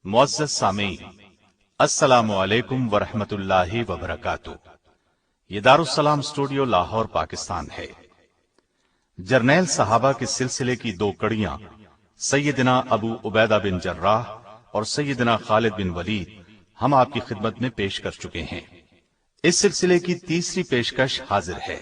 معزز سامعین، السلام علیکم ورحمۃ اللہ وبرکاتہ۔ یہ دارالسلام اسٹوڈیو لاہور پاکستان ہے۔ جرنیل صحابہ کے سلسلے کی دو کڑیاں سیدنا ابو عبیدہ بن جراح اور سیدنا خالد بن ولید ہم آپ کی خدمت میں پیش کر چکے ہیں۔ اس سلسلے کی تیسری پیشکش حاضر ہے۔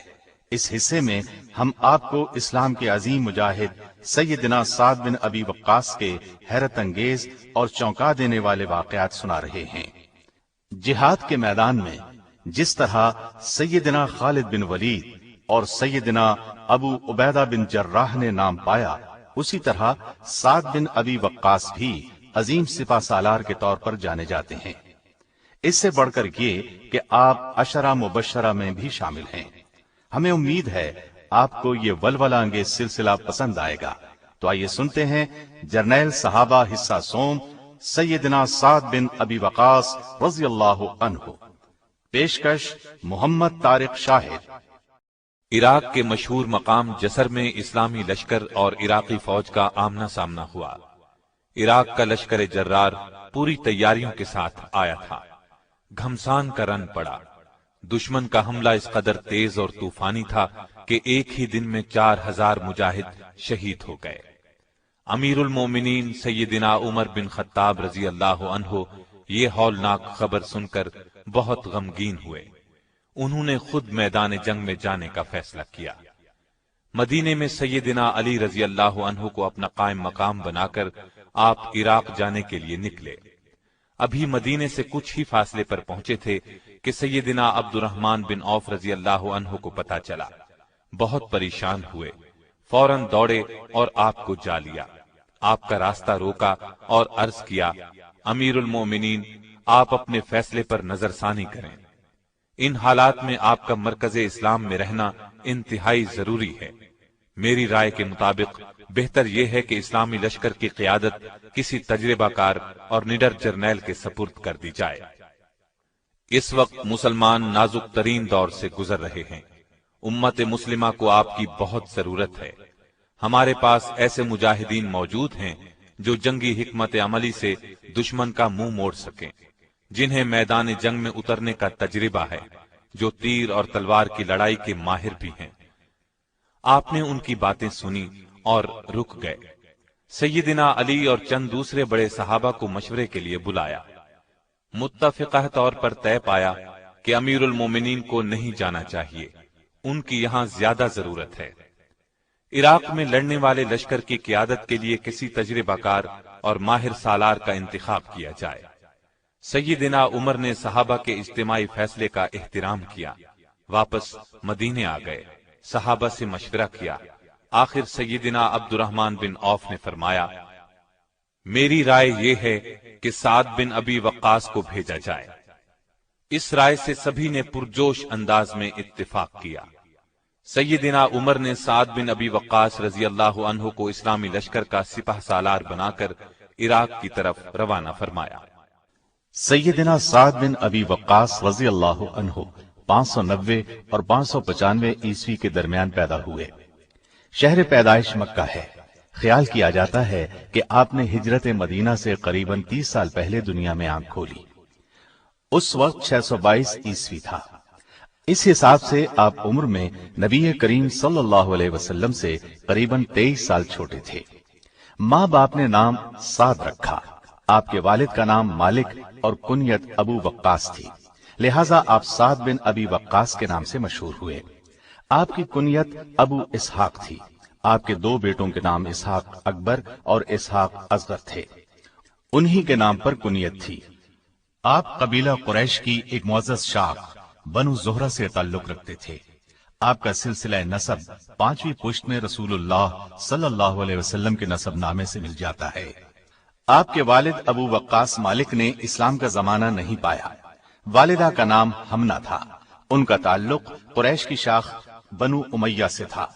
اس حصے میں ہم آپ کو اسلام کے عظیم مجاہد سیدنا سعد بن ابی وقاص کے حیرت انگیز اور چونکا دینے والے واقعات سنا رہے ہیں۔ جہاد کے میدان میں جس طرح سیدنا خالد بن ولید اور سیدنا ابو عبیدہ بن جراح نے نام پایا، اسی طرح سعد بن ابی وقاص بھی عظیم سپہ سالار کے طور پر جانے جاتے ہیں۔ اس سے بڑھ کر یہ کہ آپ عشرہ مبشرہ میں بھی شامل ہیں۔ ہمیں امید ہے آپ کو یہ ولولہ انگیز سلسلہ پسند آئے گا، تو آئیے سنتے ہیں جرنیل صحابہ حصہ سوم سیدنا سعد بن ابی وقاص رضی اللہ عنہ۔ پیشکش محمد طارق شاہد۔ عراق کے مشہور مقام جسر میں اسلامی لشکر اور عراقی فوج کا آمنا سامنا ہوا۔ عراق کا لشکر جرار پوری تیاریوں کے ساتھ آیا تھا۔ گھمسان کا رن پڑا۔ دشمن کا حملہ اس قدر تیز اور طوفانی تھا کہ ایک ہی دن میں 4000 مجاہد شہید ہو گئے۔ امیر المومنین سیدنا عمر بن خطاب رضی اللہ عنہ یہ ہولناک خبر سن کر بہت غمگین ہوئے۔ انہوں نے خود میدان جنگ میں جانے کا فیصلہ کیا۔ مدینے میں سیدنا علی رضی اللہ عنہ کو اپنا قائم مقام بنا کر آپ عراق جانے کے لیے نکلے۔ ابھی مدینے سے کچھ ہی فاصلے پر پہنچے تھے کہ سیدنا عبد الرحمن بن عوف رضی اللہ عنہ کو پتہ چلا۔ بہت پریشان ہوئے، فوراً دوڑے اور آپ کو جا لیا۔ آپ کا راستہ روکا اور عرض کیا، امیر المومنین، آپ اپنے فیصلے پر نظر ثانی کریں۔ ان حالات میں آپ کا مرکز اسلام میں رہنا انتہائی ضروری ہے۔ میری رائے کے مطابق بہتر یہ ہے کہ اسلامی لشکر کی قیادت کسی تجربہ کار اور نڈر جرنیل کے سپرد کر دی جائے۔ اس وقت مسلمان نازک ترین دور سے گزر رہے ہیں۔ امت مسلمہ کو آپ کی بہت ضرورت ہے۔ ہمارے پاس ایسے مجاہدین موجود ہیں جو جنگی حکمت عملی سے دشمن کا منہ موڑ سکیں، جنہیں میدان جنگ میں اترنے کا تجربہ ہے، جو تیر اور تلوار کی لڑائی کے ماہر بھی ہیں۔ آپ نے ان کی باتیں سنی اور رک گئے۔ سیدنا علی اور چند دوسرے بڑے صحابہ کو مشورے کے لیے بلایا۔ متفقہ طور پر طے پایا کہ امیر المومنین کو نہیں جانا چاہیے، ان کی یہاں زیادہ ضرورت ہے۔ عراق میں لڑنے والے لشکر کی قیادت کے لیے کسی تجربہ کار اور ماہر سالار کا انتخاب کیا جائے۔ سیدنا عمر نے صحابہ کے اجتماعی فیصلے کا احترام کیا، واپس مدینے آ گئے، صحابہ سے مشورہ کیا۔ آخر سیدنا عبد الرحمن بن عوف نے فرمایا، میری رائے یہ ہے کہ سعد بن ابی وقاص کو بھیجا جائے۔ اس رائے سے سبھی نے پرجوش انداز میں اتفاق کیا۔ سیدنا عمر نے سعد بن ابی وقاص رضی اللہ عنہ کو اسلامی لشکر کا سپہ سالار بنا کر عراق کی طرف روانہ فرمایا۔ سیدنا سعد بن ابی وقاص رضی اللہ عنہ 590 اور 595 عیسوی کے درمیان پیدا ہوئے۔ شہر پیدائش مکہ ہے۔ خیال کیا جاتا ہے کہ آپ نے ہجرت مدینہ سے قریباً 30 سال پہلے دنیا میں آنکھ کھولی۔ اس وقت 622 عیسوی تھا۔ اس حساب سے آپ عمر میں نبی کریم صلی اللہ علیہ وسلم سے قریباً 23 سال چھوٹے تھے۔ ماں باپ نے نام سعد رکھا۔ آپ کے والد کا نام مالک اور کنیت ابو وقاص تھی، لہذا آپ سعد بن ابی وقاص کے نام سے مشہور ہوئے۔ آپ کی کنیت ابو اسحاق تھی۔ آپ کے دو بیٹوں کے نام اسحاق اکبر اور اسحاق اصغر تھے، انہی کے نام پر کنیت تھی۔ آپ قبیلہ قریش کی ایک معزز شاخ بنو زہرہ سے تعلق رکھتے تھے۔ آپ کا سلسلہ نسب 5ویں پشت میں رسول اللہ صلی اللہ علیہ وسلم کے نسب نامے سے مل جاتا ہے۔ آپ کے والد ابو وقاص مالک نے اسلام کا زمانہ نہیں پایا۔ والدہ کا نام حمنہ تھا۔ ان کا تعلق قریش کی شاخ بنو امیہ سے تھا۔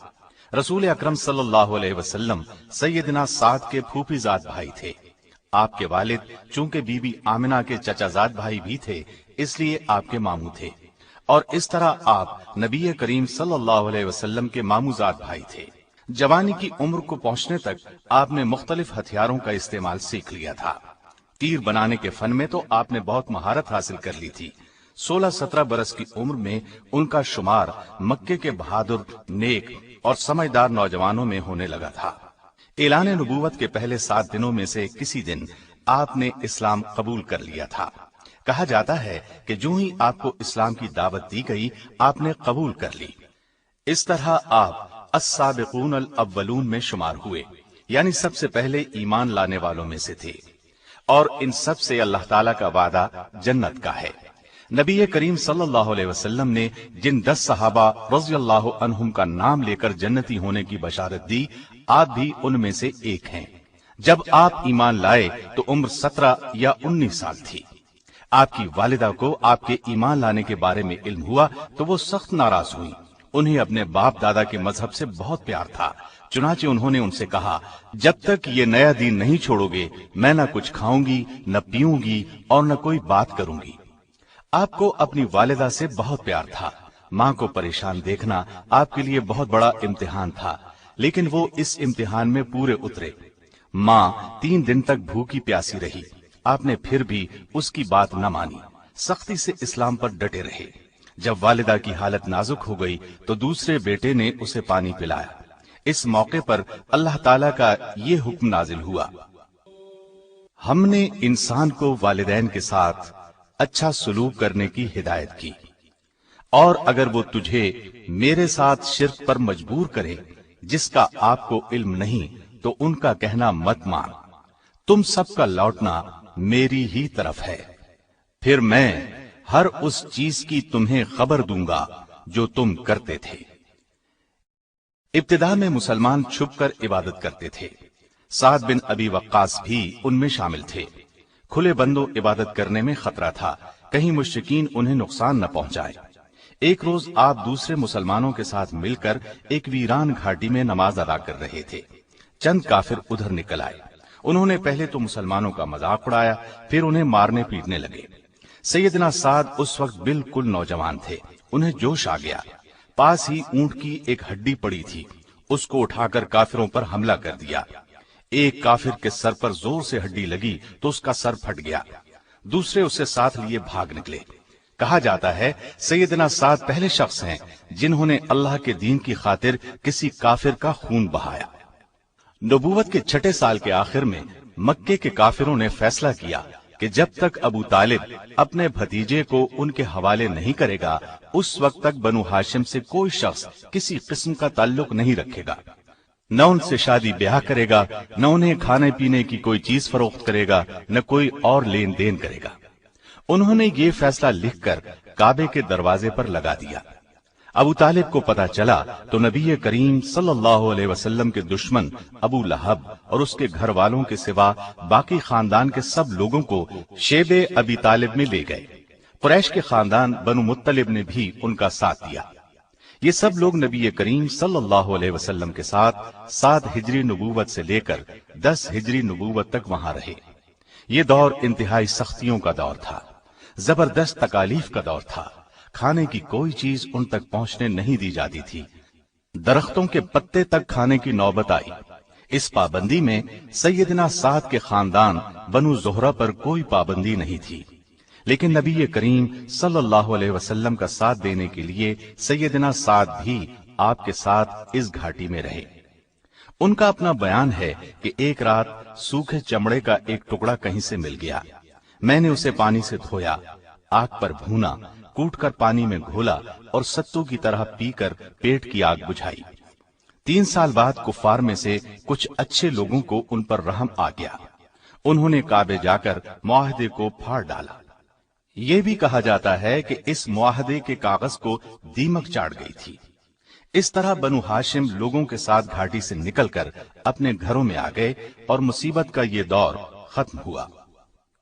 رسول اکرم صلی اللہ علیہ وسلم سیدنا سعد کے پھوپھی زاد بھائی تھے۔ آپ کے والد چونکہ بی بی آمنہ کے چچا زاد بھائی بھی تھے، اس لیے آپ کے ماموں تھے، اور اس طرح آپ نبی کریم صلی اللہ علیہ وسلم کے ماموں زاد بھائی تھے۔ جوانی کی عمر کو پہنچنے تک آپ نے مختلف ہتھیاروں کا استعمال سیکھ لیا تھا۔ تیر بنانے کے فن میں تو آپ نے بہت مہارت حاصل کر لی تھی۔ 16-17 برس کی عمر میں ان کا شمار مکے کے بہادر، نیک اور سمجھدار نوجوانوں میں ہونے لگا تھا۔ اعلان نبوت کے پہلے 7 دنوں میں سے کسی دن آپ نے اسلام قبول کر لیا تھا۔ کہا جاتا ہے کہ جو ہی آپ کو اسلام کی دعوت دی گئی آپ نے قبول کر لی۔ اس طرح آپ السابقون الاولون میں شمار ہوئے، یعنی سب سے پہلے ایمان لانے والوں میں سے تھے، اور ان سب سے اللہ تعالیٰ کا وعدہ جنت کا ہے۔ نبی کریم صلی اللہ علیہ وسلم نے جن 10 صحابہ رضی اللہ عنہم کا نام لے کر جنتی ہونے کی بشارت دی، آپ بھی ان میں سے ایک ہیں۔ جب آپ ایمان لائے تو عمر 17 یا 19 سال تھی۔ آپ کی والدہ کو آپ کے ایمان لانے کے بارے میں علم ہوا تو وہ سخت ناراض ہوئی۔ انہیں اپنے باپ دادا کے مذہب سے بہت پیار تھا، چنانچہ انہوں نے ان سے کہا، جب تک یہ نیا دین نہیں چھوڑو گے میں نہ کچھ کھاؤں گی، نہ پیوں گی اور نہ کوئی بات کروں گی۔ آپ کو اپنی والدہ سے بہت پیار تھا۔ ماں کو پریشان دیکھنا آپ کے لیے بہت بڑا امتحان تھا، لیکن وہ اس امتحان میں پورے اترے۔ ماں 3 دن تک بھوکی پیاسی رہی، آپ نے پھر بھی اس کی بات نہ مانی، سختی سے اسلام پر ڈٹے رہے۔ جب والدہ کی حالت نازک ہو گئی تو دوسرے بیٹے نے اسے پانی پلایا۔ اس موقع پر اللہ تعالیٰ کا یہ حکم نازل ہوا، ہم نے انسان کو والدین کے ساتھ اچھا سلوک کرنے کی ہدایت کی، اور اگر وہ تجھے میرے ساتھ شرک پر مجبور کرے جس کا آپ کو علم نہیں تو ان کا کہنا مت مان، تم سب کا لوٹنا میری ہی طرف ہے، پھر میں ہر اس چیز کی تمہیں خبر دوں گا جو تم کرتے تھے۔ ابتدا میں مسلمان چھپ کر عبادت کرتے تھے۔ سعد بن ابی وقاص بھی ان میں شامل تھے۔ کھلے بندوں عبادت کرنے میں خطرہ تھا، کہیں مشرکین انہیں نقصان نہ پہنچائے۔ ایک روز آپ دوسرے مسلمانوں کے ساتھ مل کر ایک ویران گھاٹی میں نماز ادا کر رہے تھے۔ چند کافر ادھر نکل آئے۔ انہوں نے پہلے تو مسلمانوں کا مذاق اڑایا، پھر انہیں مارنے پیٹنے لگے۔ سیدنا سعد اس وقت بالکل نوجوان تھے، انہیں جوش آ گیا۔ پاس ہی اونٹ کی ایک ہڈی پڑی تھی، اس کو اٹھا کر کافروں پر حملہ کر دیا۔ ایک کافر کے سر پر زور سے ہڈی لگی تو اس کا سر پھٹ گیا، دوسرے اسے ساتھ لیے بھاگ نکلے۔ کہا جاتا ہے سیدنا سعد پہلے شخص ہیں جنہوں نے اللہ کے دین کی خاطر کسی کافر کا خون بہایا۔ نبوت کے 6 سال کے آخر میں مکے کے کافروں نے فیصلہ کیا کہ جب تک ابو طالب اپنے بھتیجے کو ان کے حوالے نہیں کرے گا اس وقت تک بنو ہاشم سے کوئی شخص کسی قسم کا تعلق نہیں رکھے گا، نہ ان سے شادی بیاہ کرے گا، نہ انہیں کھانے پینے کی کوئی چیز فروخت کرے گا، نہ کوئی اور لین دین کرے گا۔ انہوں نے یہ فیصلہ لکھ کر کعبے کے دروازے پر لگا دیا۔ ابو طالب کو پتا چلا تو نبی کریم صلی اللہ علیہ وسلم کے دشمن ابو لہب اور اس کے گھر والوں کے سوا باقی خاندان کے سب لوگوں کو شیب ابی طالب میں لے گئے۔ قریش کے خاندان بنو مطلب نے بھی ان کا ساتھ دیا۔ یہ سب لوگ نبی کریم صلی اللہ علیہ وسلم کے ساتھ 7 ہجری نبوت سے لے کر 10 ہجری نبوت تک وہاں رہے۔ یہ دور انتہائی سختیوں کا دور تھا، زبردست تکالیف کا دور تھا۔ کھانے کی کوئی چیز ان تک پہنچنے نہیں دی جاتی تھی، درختوں کے پتے تک کھانے کی نوبت آئی۔ اس پابندی میں سیدنا سعد کے خاندان بنو زہرہ پر کوئی پابندی نہیں تھی، لیکن نبی کریم صلی اللہ علیہ وسلم کا ساتھ دینے کے لیے سیدنا سعد بھی آپ کے ساتھ اس گھاٹی میں رہے۔ ان کا اپنا بیان ہے کہ ایک رات سوکھے چمڑے کا ایک ٹکڑا کہیں سے مل گیا، میں نے اسے پانی سے دھویا، آگ پر بھونا، کوٹ کر پانی میں گھولا اور ستو کی طرح پی کر پیٹ کی آگ بجھائی۔ 3 سال بعد کفار میں سے کچھ اچھے لوگوں کو ان پر رحم آ گیا، انہوں نے کعبے جا کر معاہدے کو پھاڑ ڈالا۔ یہ بھی کہا جاتا ہے کہ اس معاہدے کے کاغذ کو دیمک چاڑ گئی تھی۔ اس طرح بنو ہاشم لوگوں کے ساتھ گھاٹی سے نکل کر اپنے گھروں میں آ گئے اور مصیبت کا یہ دور ختم ہوا۔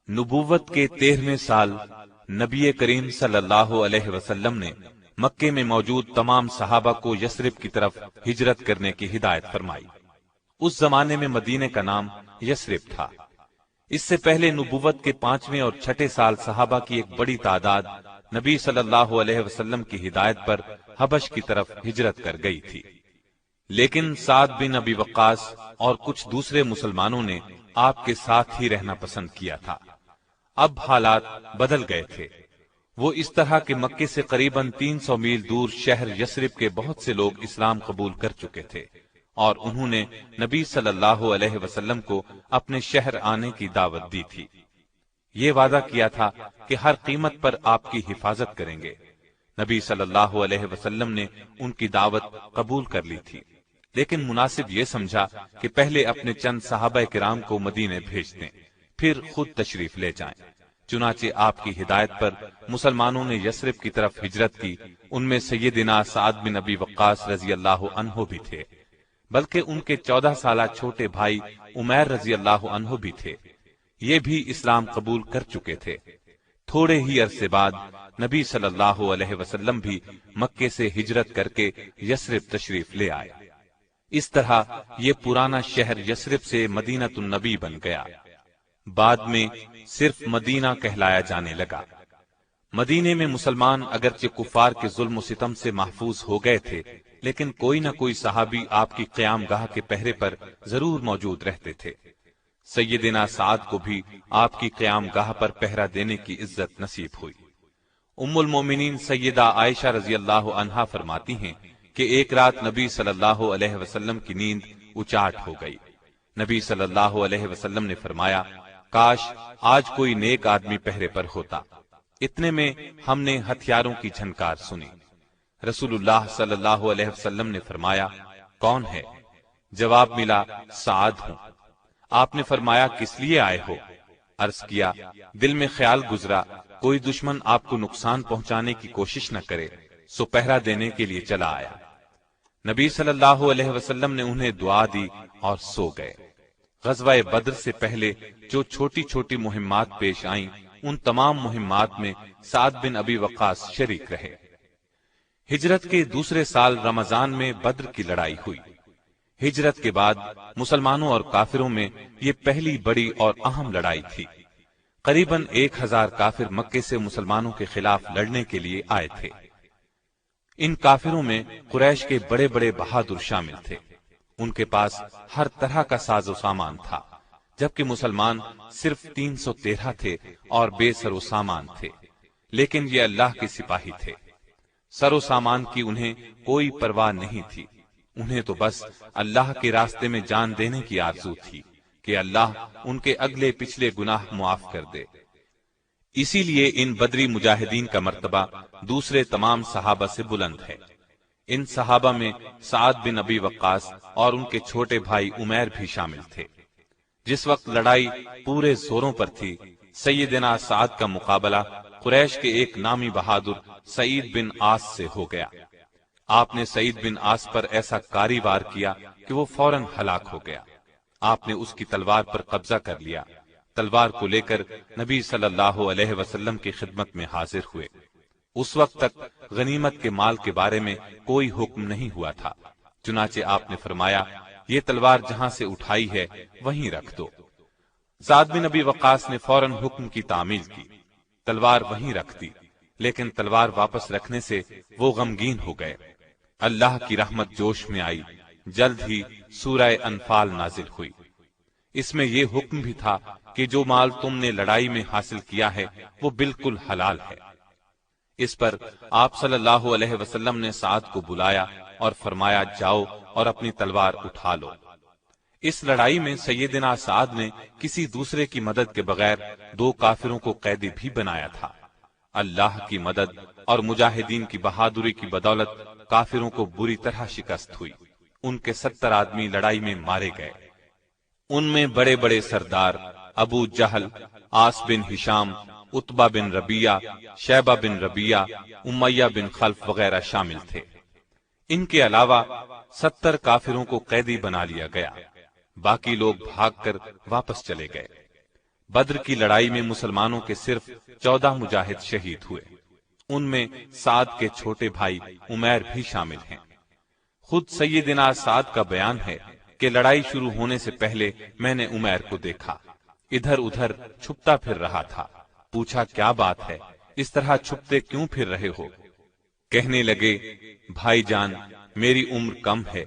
نبوت کے 13ویں سال نبی کریم صلی اللہ علیہ وسلم نے مکے میں موجود تمام صحابہ کو یثرب کی طرف ہجرت کرنے کی ہدایت فرمائی۔ اس زمانے میں مدینے کا نام یثرب تھا۔ اس سے پہلے نبوت کے 5ویں اور 6 سال صحابہ کی ایک بڑی تعداد نبی صلی اللہ علیہ وسلم کی ہدایت پر حبش کی طرف ہجرت کر گئی تھی، لیکن سعد بن ابی وقاص اور کچھ دوسرے مسلمانوں نے آپ کے ساتھ ہی رہنا پسند کیا تھا۔ اب حالات بدل گئے تھے۔ وہ اس طرح کہ مکے سے قریباً 300 میل دور شہر یثرب کے بہت سے لوگ اسلام قبول کر چکے تھے، اور انہوں نے نبی صلی اللہ علیہ وسلم کو اپنے شہر آنے کی دعوت دی تھی۔ یہ وعدہ کیا تھا کہ ہر قیمت پر آپ کی حفاظت کریں گے۔ نبی صلی اللہ علیہ وسلم نے ان کی دعوت قبول کر لی تھی، لیکن مناسب یہ سمجھا کہ پہلے اپنے چند صحابہ کرام کو مدینے بھیج دیں، پھر خود تشریف لے جائیں۔ چنانچہ آپ کی ہدایت پر مسلمانوں نے یثرب کی طرف ہجرت کی۔ ان میں سیدنا سعد بن ابی وقاص رضی اللہ عنہ بھی تھے، بلکہ ان کے 14 سالہ چھوٹے بھائی عمیر رضی اللہ عنہ بھی تھے۔ یہ بھی اسلام قبول کر چکے تھے۔ تھوڑے ہی عرصے بعد نبی صلی اللہ علیہ وسلم بھی مکے سے ہجرت کر کے یثرب تشریف لے آئے۔ اس طرح یہ پرانا شہر یثرب سے مدینہ النبی بن گیا۔ بعد میں صرف مدینہ کہلایا جانے لگا۔ مدینے میں مسلمان اگرچہ کفار کے ظلم و ستم سے محفوظ ہو گئے تھے، لیکن کوئی نہ کوئی صحابی آپ کی قیام گاہ کے پہرے پر ضرور موجود رہتے تھے۔ سیدنا سعد کو بھی آپ کی قیام گاہ پر پہرا دینے کی عزت نصیب ہوئی۔ ام المومنین سیدہ عائشہ رضی اللہ عنہا فرماتی ہیں کہ ایک رات نبی صلی اللہ علیہ وسلم کی نیند اچاٹ ہو گئی۔ نبی صلی اللہ علیہ وسلم نے فرمایا، کاش آج کوئی نیک آدمی پہرے پر ہوتا۔ اتنے میں ہم نے ہتھیاروں کی جھنکار سنی۔ رسول اللہ صلی اللہ علیہ وسلم نے فرمایا، کون ہے؟ جواب ملا، سعد ہوں۔ آپ نے فرمایا، کس لیے آئے ہو؟ عرض کیا، دل میں خیال گزرا کوئی دشمن آپ کو نقصان پہنچانے کی کوشش نہ کرے، سو پہرا دینے کے لیے چلا آیا۔ نبی صلی اللہ علیہ وسلم نے انہیں دعا دی اور سو گئے۔ غزوہ بدر سے پہلے جو چھوٹی چھوٹی مہمات پیش آئیں، ان تمام مہمات میں سعد بن ابی وقاص شریک رہے۔ ہجرت کے دوسرے سال رمضان میں بدر کی لڑائی ہوئی۔ ہجرت کے بعد مسلمانوں اور کافروں میں یہ پہلی بڑی اور اہم لڑائی تھی۔ قریباً 1000 کافر مکے سے مسلمانوں کے خلاف لڑنے کے لیے آئے تھے۔ ان کافروں میں قریش کے بڑے بڑے بہادر شامل تھے۔ ان کے پاس ہر طرح کا ساز و سامان تھا، جبکہ مسلمان صرف 313 تھے اور بے سر و سامان تھے، لیکن یہ اللہ کے سپاہی تھے۔ سر و سامان کی انہیں کوئی پرواہ نہیں تھی، انہیں تو بس اللہ کے راستے میں جان دینے کی آرزو تھی کہ اللہ ان کے اگلے پچھلے گناہ معاف کر دے۔ اسی لیے ان بدری مجاہدین کا مرتبہ دوسرے تمام صحابہ سے بلند ہے۔ ان صحابہ میں سعد بن ابی وقاص اور ان کے چھوٹے بھائی عمیر بھی شامل تھے۔ جس وقت لڑائی پورے زوروں پر تھی، سیدنا سعد کا مقابلہ قریش کے ایک نامی بہادر سعید بن عاص سے ہو گیا۔ آپ نے سعید بن عاص پر ایسا کاری وار کیا کہ وہ فوراً ہلاک ہو گیا۔ آپ نے اس کی تلوار پر قبضہ کر لیا۔ تلوار کو لے کر نبی صلی اللہ علیہ وسلم کی خدمت میں حاضر ہوئے۔ اس وقت تک غنیمت کے مال کے بارے میں کوئی حکم نہیں ہوا تھا، چنانچہ آپ نے فرمایا، یہ تلوار جہاں سے اٹھائی ہے وہیں رکھ دو۔ سعد بن ابی وقاص نے فوراً حکم کی تعمیل کی، تلوار وہیں رکھ دی، لیکن تلوار واپس رکھنے سے وہ غمگین ہو گئے۔ اللہ کی رحمت جوش میں آئی، جلد ہی سورہ انفال نازل ہوئی۔ اس میں یہ حکم بھی تھا کہ جو مال تم نے لڑائی میں حاصل کیا ہے وہ بالکل حلال ہے۔ اس پر آپ صلی اللہ علیہ وسلم نے سعد کو بلایا اور فرمایا، جاؤ اور اپنی تلوار اٹھا لو۔ اس لڑائی میں سیدنا سعد نے کسی دوسرے کی مدد کے بغیر 2 کافروں کو قیدی بھی بنایا تھا۔ اللہ کی مدد اور مجاہدین کی بہادری کی بدولت کافروں کو بری طرح شکست ہوئی۔ ان کے 70 آدمی لڑائی میں مارے گئے۔ ان میں بڑے بڑے سردار ابو جہل، عاص بن ہشام، عتبہ بن ربیعہ، شیبہ بن ربیعہ، امیہ بن خلف وغیرہ شامل تھے۔ ان کے علاوہ 70 کافروں کو قیدی بنا لیا گیا، باقی لوگ بھاگ کر واپس چلے گئے۔ بدر کی لڑائی میں مسلمانوں کے صرف 14 مجاہد شہید ہوئے، ان میں سعد کے چھوٹے بھائی عمیر بھی شامل ہیں۔ خود سیدنا سعد کا بیان ہے کہ لڑائی شروع ہونے سے پہلے میں نے عمیر کو دیکھا، ادھر ادھر چھپتا پھر رہا تھا۔ پوچھا، کیا بات ہے، اس طرح چھپتے کیوں پھر رہے ہو؟ کہنے لگے، بھائی جان، میری عمر کم ہے،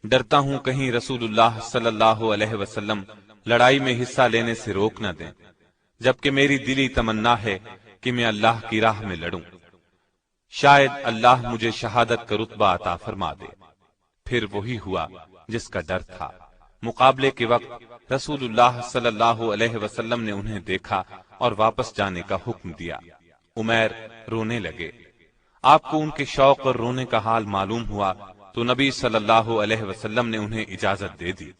ڈرتا ہوں کہیں رسول اللہ صلی اللہ علیہ وسلم لڑائی میں حصہ لینے سے روک نہ دیں، جبکہ میری دلی تمنا ہے کہ میں اللہ کی راہ میں لڑوں، شاید اللہ مجھے شہادت کا رتبہ عطا فرما دے۔ پھر وہی ہوا جس کا ڈر تھا۔ مقابلے کے وقت رسول اللہ صلی اللہ علیہ وسلم نے انہیں دیکھا اور واپس جانے کا حکم دیا۔ عمیر رونے لگے۔ آپ کو ان کے شوق اور رونے کا حال معلوم ہوا تو نبی صلی اللہ علیہ وسلم نے انہیں اجازت دے دی۔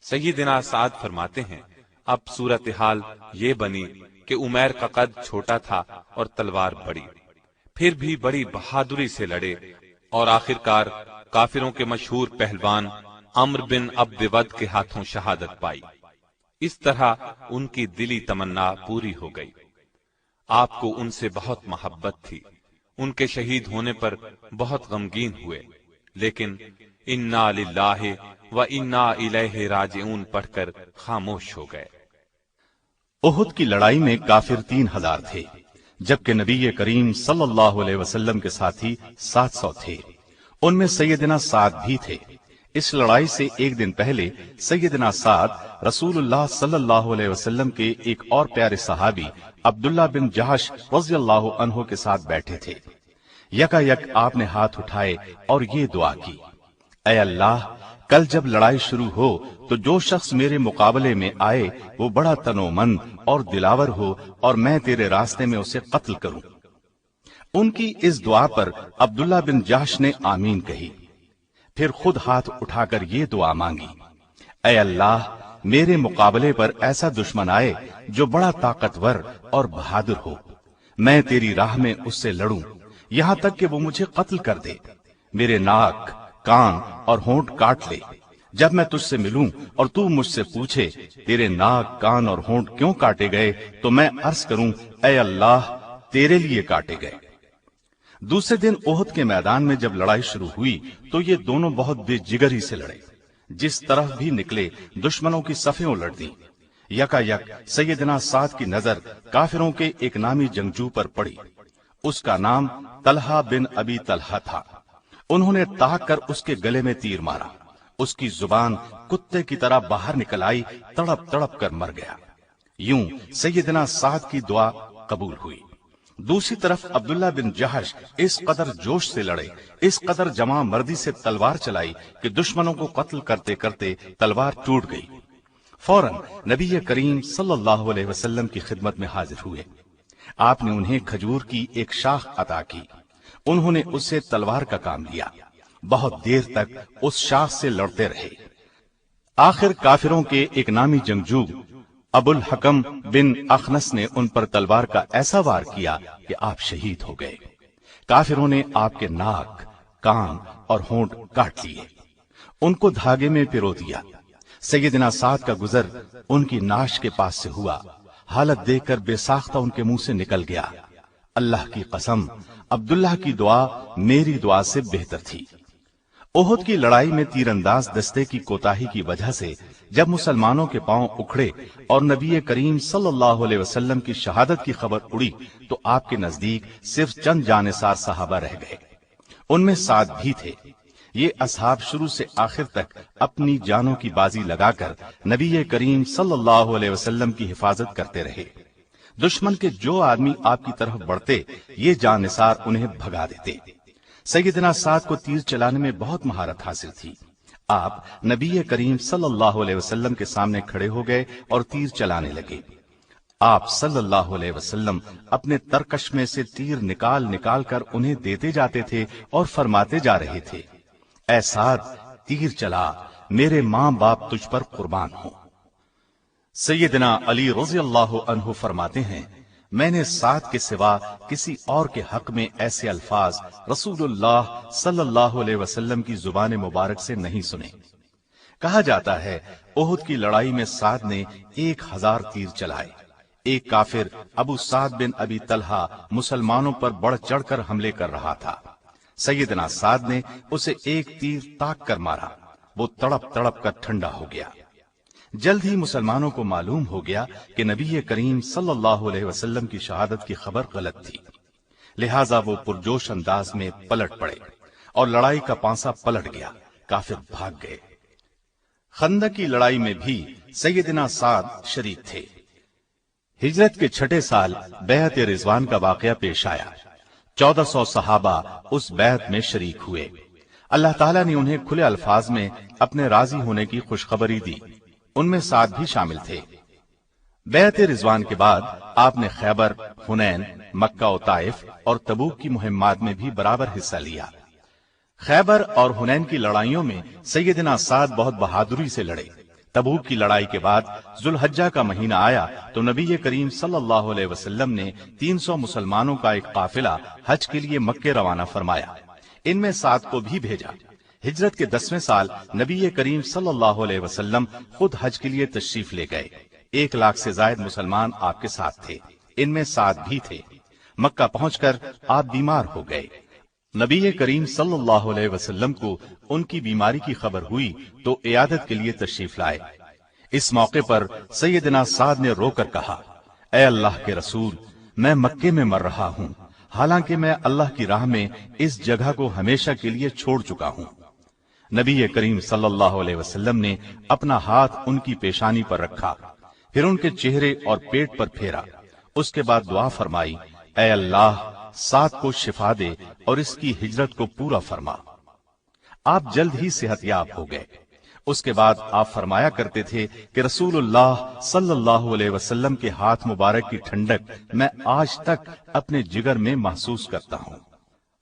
سیدنا سعد فرماتے ہیں، اب صورتحال یہ بنی کہ عمیر کا قد چھوٹا تھا اور تلوار بڑی، پھر بھی بڑی بہادری سے لڑے اور آخرکار کافروں کے مشہور پہلوان عمرو بن عبد ود کے ہاتھوں شہادت پائی۔ اس طرح ان کی دلی تمنا پوری ہو گئی۔ آپ کو ان سے بہت محبت تھی، ان کے شہید ہونے پر بہت غمگین ہوئے، لیکن انا للہ و انا الیہ راجعون پڑھ کر خاموش ہو گئے۔ احد کی لڑائی میں کافر 3000 تھے، جبکہ نبی کریم صلی اللہ علیہ وسلم کے ساتھی 700 تھے۔ ان میں سیدنا سعد بھی تھے۔ اس لڑائی سے ایک دن پہلے سیدنا سعد رسول اللہ صلی اللہ علیہ وسلم کے ایک اور پیارے صحابی عبداللہ بن جہش رضی اللہ عنہ کے ساتھ بیٹھے تھے۔ یکا یک آپ نے ہاتھ اٹھائے اور یہ دعا کی، اے اللہ، کل جب لڑائی شروع ہو تو جو شخص میرے مقابلے میں آئے وہ بڑا تنومند اور دلاور ہو اور میں تیرے راستے میں اسے قتل کروں۔ ان کی اس دعا پر عبداللہ بن جہش نے آمین کہی، پھر خود ہاتھ اٹھا کر یہ دعا مانگی، اے اللہ، میرے مقابلے پر ایسا دشمن آئے جو بڑا طاقتور اور بہادر ہو، میں تیری راہ میں اس سے لڑوں یہاں تک کہ وہ مجھے قتل کر دے، میرے ناک، کان اور ہونٹ کاٹ لے۔ جب میں تجھ سے ملوں اور تو مجھ سے پوچھے تیرے ناک، کان اور ہونٹ کیوں کاٹے گئے تو میں عرض کروں، اے اللہ، تیرے لیے کاٹے گئے۔ دوسرے دن احد کے میدان میں جب لڑائی شروع ہوئی تو یہ دونوں بہت بے جگری سے لڑے، جس طرف بھی نکلے دشمنوں کی صفیں الٹ دیں۔ یکا یک سیدنا سعد کی نظر کافروں کے ایک نامی جنگجو پر پڑی، اس کا نام طلحہ بن ابی طلحہ تھا۔ انہوں نے تاک کر اس کے گلے میں تیر مارا، اس کی زبان کتے کی طرح باہر نکل آئی، تڑپ تڑپ کر مر گیا۔ یوں سیدنا سعد کی دعا قبول ہوئی۔ دوسری طرف عبداللہ بن جہش اس قدر جوش سے لڑے، اس قدر جمع مردی سے تلوار چلائی کہ دشمنوں کو قتل کرتے کرتے تلوار ٹوٹ گئی۔ فوراً نبی کریم صلی اللہ علیہ وسلم کی خدمت میں حاضر ہوئے۔ آپ نے انہیں کھجور کی ایک شاخ عطا کی، انہوں نے اس سے تلوار کا کام لیا، بہت دیر تک اس شاخ سے لڑتے رہے۔ آخر کافروں کے ایک نامی جنگجو ابو الحکم بن اخنس نے ان پر تلوار کا ایسا وار کیا کہ آپ شہید ہو گئے۔ کافروں نے آپ کے ناک، کان اور ہونٹ کاٹ لیے، ان کو دھاگے میں پرو دیا۔ سیدنا سعد کا گزر ان کی ناش کے پاس سے ہوا، حالت دیکھ کر بے ساختہ ان کے منہ سے نکل گیا، اللہ کی قسم، عبداللہ کی دعا میری دعا سے بہتر تھی۔ احد کی لڑائی میں تیر انداز دستے کی کوتاہی کی وجہ سے جب مسلمانوں کے پاؤں اکھڑے اور نبی کریم صلی اللہ علیہ وسلم کی شہادت کی خبر اڑی تو آپ کے نزدیک صرف چند جانثار صحابہ رہ گئے، ان میں سعد بھی تھے۔ یہ اصحاب شروع سے آخر تک اپنی جانوں کی بازی لگا کر نبی کریم صلی اللہ علیہ وسلم کی حفاظت کرتے رہے۔ دشمن کے جو آدمی آپ کی طرف بڑھتے یہ جانثار انہیں بھگا دیتے۔ سیدنا سعد کو تیر چلانے میں بہت مہارت حاصل تھی۔ آپ نبی کریم صلی اللہ علیہ وسلم کے سامنے کھڑے ہو گئے اور تیر چلانے لگے۔ آپ صلی اللہ علیہ وسلم اپنے ترکش میں سے تیر نکال نکال کر انہیں دیتے جاتے تھے اور فرماتے جا رہے تھے، اے سعد، تیر چلا، میرے ماں باپ تجھ پر قربان ہوں۔ سیدنا علی رضی اللہ عنہ فرماتے ہیں، میں نے سعد کے سوا کسی اور کے حق میں ایسے الفاظ رسول اللہ صلی اللہ علیہ وسلم کی زبان مبارک سے نہیں سنے۔ کہا جاتا ہے احد کی لڑائی میں سعد نے 1000 تیر چلائے۔ ایک کافر ابو سعد بن ابی طلحہ مسلمانوں پر بڑھ چڑھ کر حملے کر رہا تھا، سیدنا سعد نے اسے ایک تیر تاک کر مارا، وہ تڑپ تڑپ کر ٹھنڈا ہو گیا۔ جلد ہی مسلمانوں کو معلوم ہو گیا کہ نبی کریم صلی اللہ علیہ وسلم کی شہادت کی خبر غلط تھی، لہٰذا وہ پرجوش انداز میں پلٹ پڑے اور لڑائی کا پانسا پلٹ گیا، کافر بھاگ گئے۔ خندق کی لڑائی میں بھی سیدنا سعد شریک تھے۔ ہجرت کے چھٹے سال بیعت رضوان کا واقعہ پیش آیا۔ 1400 صحابہ اس بیعت میں شریک ہوئے۔ اللہ تعالیٰ نے انہیں کھلے الفاظ میں اپنے راضی ہونے کی خوشخبری دی، ان میں سعد بھی شامل تھے۔ بیعت رضوان کے بعد آپ نے خیبر، حنین، مکہ و طائف اور تبوک کی مہمات میں بھی برابر حصہ لیا۔ خیبر اور حنین کی لڑائیوں میں سیدنا سعد بہت بہادری سے لڑے۔ تبوک کی لڑائی کے بعد ذوالحجہ کا مہینہ آیا تو نبی کریم صلی اللہ علیہ وسلم نے 300 مسلمانوں کا ایک قافلہ حج کے لیے مکے روانہ فرمایا، ان میں سعد کو بھی بھیجا۔ ہجرت کے 10ویں سال نبی کریم صلی اللہ علیہ وسلم خود حج کے لیے تشریف لے گئے۔ 1 لاکھ سے زائد مسلمان آپ کے ساتھ تھے، ان میں سعد بھی تھے۔ مکہ پہنچ کر آپ بیمار ہو گئے۔ نبی کریم صلی اللہ علیہ وسلم کو ان کی بیماری کی خبر ہوئی تو عیادت کے لیے تشریف لائے۔ اس موقع پر سیدنا سعد نے رو کر کہا، اے اللہ کے رسول، میں مکے میں مر رہا ہوں، حالانکہ میں اللہ کی راہ میں اس جگہ کو ہمیشہ کے لیے چھوڑ چکا ہوں۔ نبی کریم صلی اللہ علیہ وسلم نے اپنا ہاتھ ان کی پیشانی پر رکھا، پھر ان کے چہرے اور پیٹ پر پھیرا، اس کے بعد دعا فرمائی، اے اللہ سعد کو شفا دے اور اس کی ہجرت کو پورا فرما۔ آپ جلد ہی صحت یاب ہو گئے۔ اس کے بعد آپ فرمایا کرتے تھے کہ رسول اللہ صلی اللہ علیہ وسلم کے ہاتھ مبارک کی ٹھنڈک میں آج تک اپنے جگر میں محسوس کرتا ہوں۔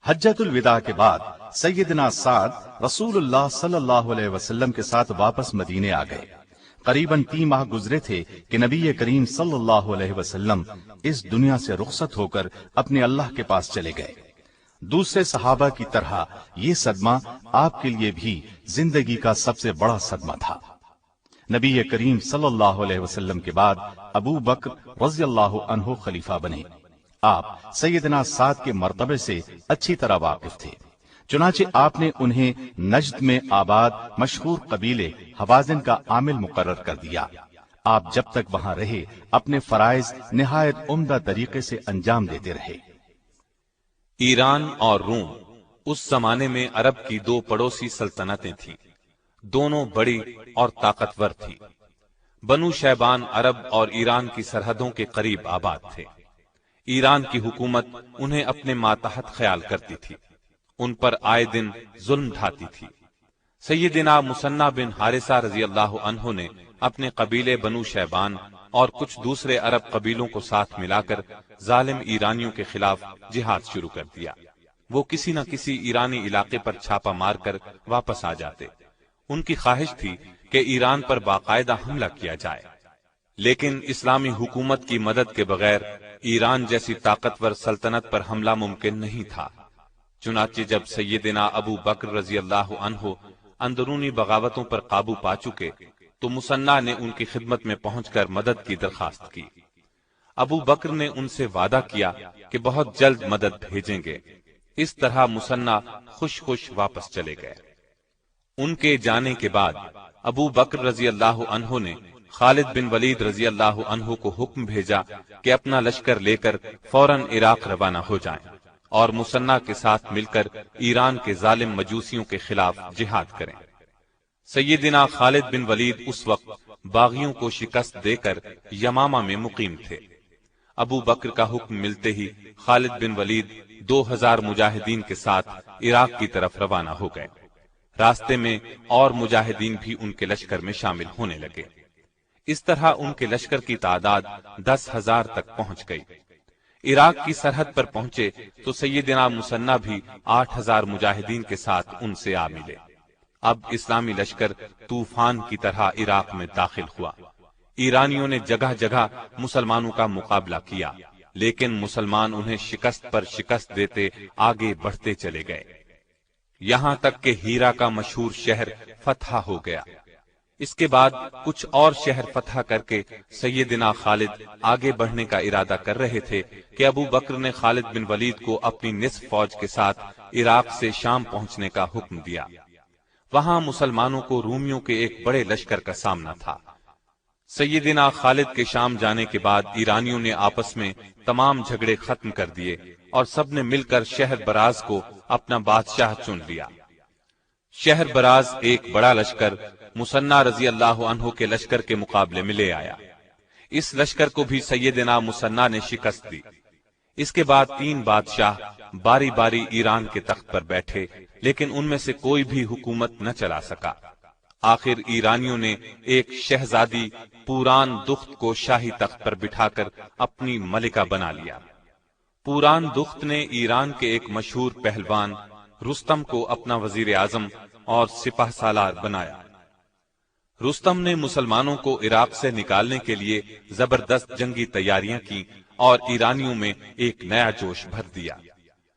حجۃ الوداع کے بعد سیدنا سعد رسول اللہ صلی اللہ علیہ وسلم کے ساتھ واپس مدینے آ گئے۔ قریباً 3 ماہ گزرے تھے کہ نبی کریم صلی اللہ علیہ وسلم اس دنیا سے رخصت ہو کر اپنے اللہ کے پاس چلے گئے۔ دوسرے صحابہ کی طرح یہ صدمہ آپ کے لیے بھی زندگی کا سب سے بڑا صدمہ تھا۔ نبی کریم صلی اللہ علیہ وسلم کے بعد ابو بکر رضی اللہ عنہ خلیفہ بنے۔ آپ سیدنا سعد کے مرتبے سے اچھی طرح واقف تھے، چنانچہ آپ نے انہیں نجد میں آباد مشہور قبیلے حوازن کا عامل مقرر کر دیا۔ آپ جب تک وہاں رہے اپنے فرائض نہایت عمدہ طریقے سے انجام دیتے رہے۔ ایران اور روم اس زمانے میں عرب کی 2 پڑوسی سلطنتیں تھیں، دونوں بڑی اور طاقتور تھی۔ بنو شیبان عرب اور ایران کی سرحدوں کے قریب آباد تھے۔ ایران کی حکومت انہیں اپنے ماتحت خیال کرتی تھی، ان پر آئے دن ظلم ڈھاتی تھی۔ سیدنا مثنی بن حارثہ رضی اللہ عنہ نے اپنے قبیلے بنو شیبان اور کچھ دوسرے عرب قبیلوں کو ساتھ ملا کر ظالم ایرانیوں کے خلاف جہاد شروع کر دیا۔ وہ کسی نہ کسی ایرانی علاقے پر چھاپا مار کر واپس آ جاتے۔ ان کی خواہش تھی کہ ایران پر باقاعدہ حملہ کیا جائے، لیکن اسلامی حکومت کی مدد کے بغیر ایران جیسی طاقتور سلطنت پر حملہ ممکن نہیں تھا۔ چنانچہ جب سیدنا ابو بکر رضی اللہ عنہ اندرونی بغاوتوں پر قابو پا چکے تو مثنی نے ان کی خدمت میں پہنچ کر مدد کی درخواست کی۔ ابو بکر نے ان سے وعدہ کیا کہ بہت جلد مدد بھیجیں گے۔ اس طرح مثنی خوش خوش واپس چلے گئے۔ ان کے جانے کے بعد ابو بکر رضی اللہ عنہ نے خالد بن ولید رضی اللہ عنہ کو حکم بھیجا کہ اپنا لشکر لے کر فوراً عراق روانہ ہو جائیں اور مثنی کے ساتھ مل کر ایران کے ظالم مجوسیوں کے خلاف جہاد کریں۔ سیدنا خالد بن ولید اس وقت باغیوں کو شکست دے کر یمامہ میں مقیم تھے۔ ابو بکر کا حکم ملتے ہی خالد بن ولید 2000 مجاہدین کے ساتھ عراق کی طرف روانہ ہو گئے۔ راستے میں اور مجاہدین بھی ان کے لشکر میں شامل ہونے لگے۔ اس طرح ان کے لشکر کی تعداد 10,000 تک پہنچ گئی۔ عراق کی سرحد پر پہنچے تو سیدنا مثنی بھی 8,000 مجاہدین کے ساتھ ان سے آ ملے۔ اب اسلامی لشکر طوفان کی طرح عراق میں داخل ہوا۔ ایرانیوں نے جگہ جگہ مسلمانوں کا مقابلہ کیا، لیکن مسلمان انہیں شکست پر شکست دیتے آگے بڑھتے چلے گئے، یہاں تک کہ ہیرا کا مشہور شہر فتح ہو گیا۔ اس کے بعد کچھ اور شہر فتح کر کے سیدنا خالد آگے بڑھنے کا ارادہ کر رہے تھے کہ ابو بکر نے خالد بن ولید کو اپنی نصف فوج کے ساتھ عراق سے شام پہنچنے کا حکم دیا۔ وہاں مسلمانوں کو رومیوں کے ایک بڑے لشکر کا سامنا تھا۔ سیدنا خالد کے شام جانے کے بعد ایرانیوں نے آپس میں تمام جھگڑے ختم کر دیے اور سب نے مل کر شہر براز کو اپنا بادشاہ چن لیا۔ شہر براز ایک بڑا لشکر مسنہ رضی اللہ عنہ کے لشکر کے مقابلے میں لے آیا۔ اس لشکر کو بھی سیدنا مسنہ نے شکست دی۔ اس کے بعد 3 بادشاہ باری باری ایران کے تخت پر بیٹھے، لیکن ان میں سے کوئی بھی حکومت نہ چلا سکا۔ آخر ایرانیوں نے ایک شہزادی پوران دخت کو شاہی تخت پر بٹھا کر اپنی ملکہ بنا لیا۔ پوران دخت نے ایران کے ایک مشہور پہلوان رستم کو اپنا وزیر اعظم اور سپہ سالار بنایا۔ رستم نے مسلمانوں کو عراق سے نکالنے کے لیے زبردست جنگی تیاریاں کی اور ایرانیوں میں ایک نیا جوش بھر دیا۔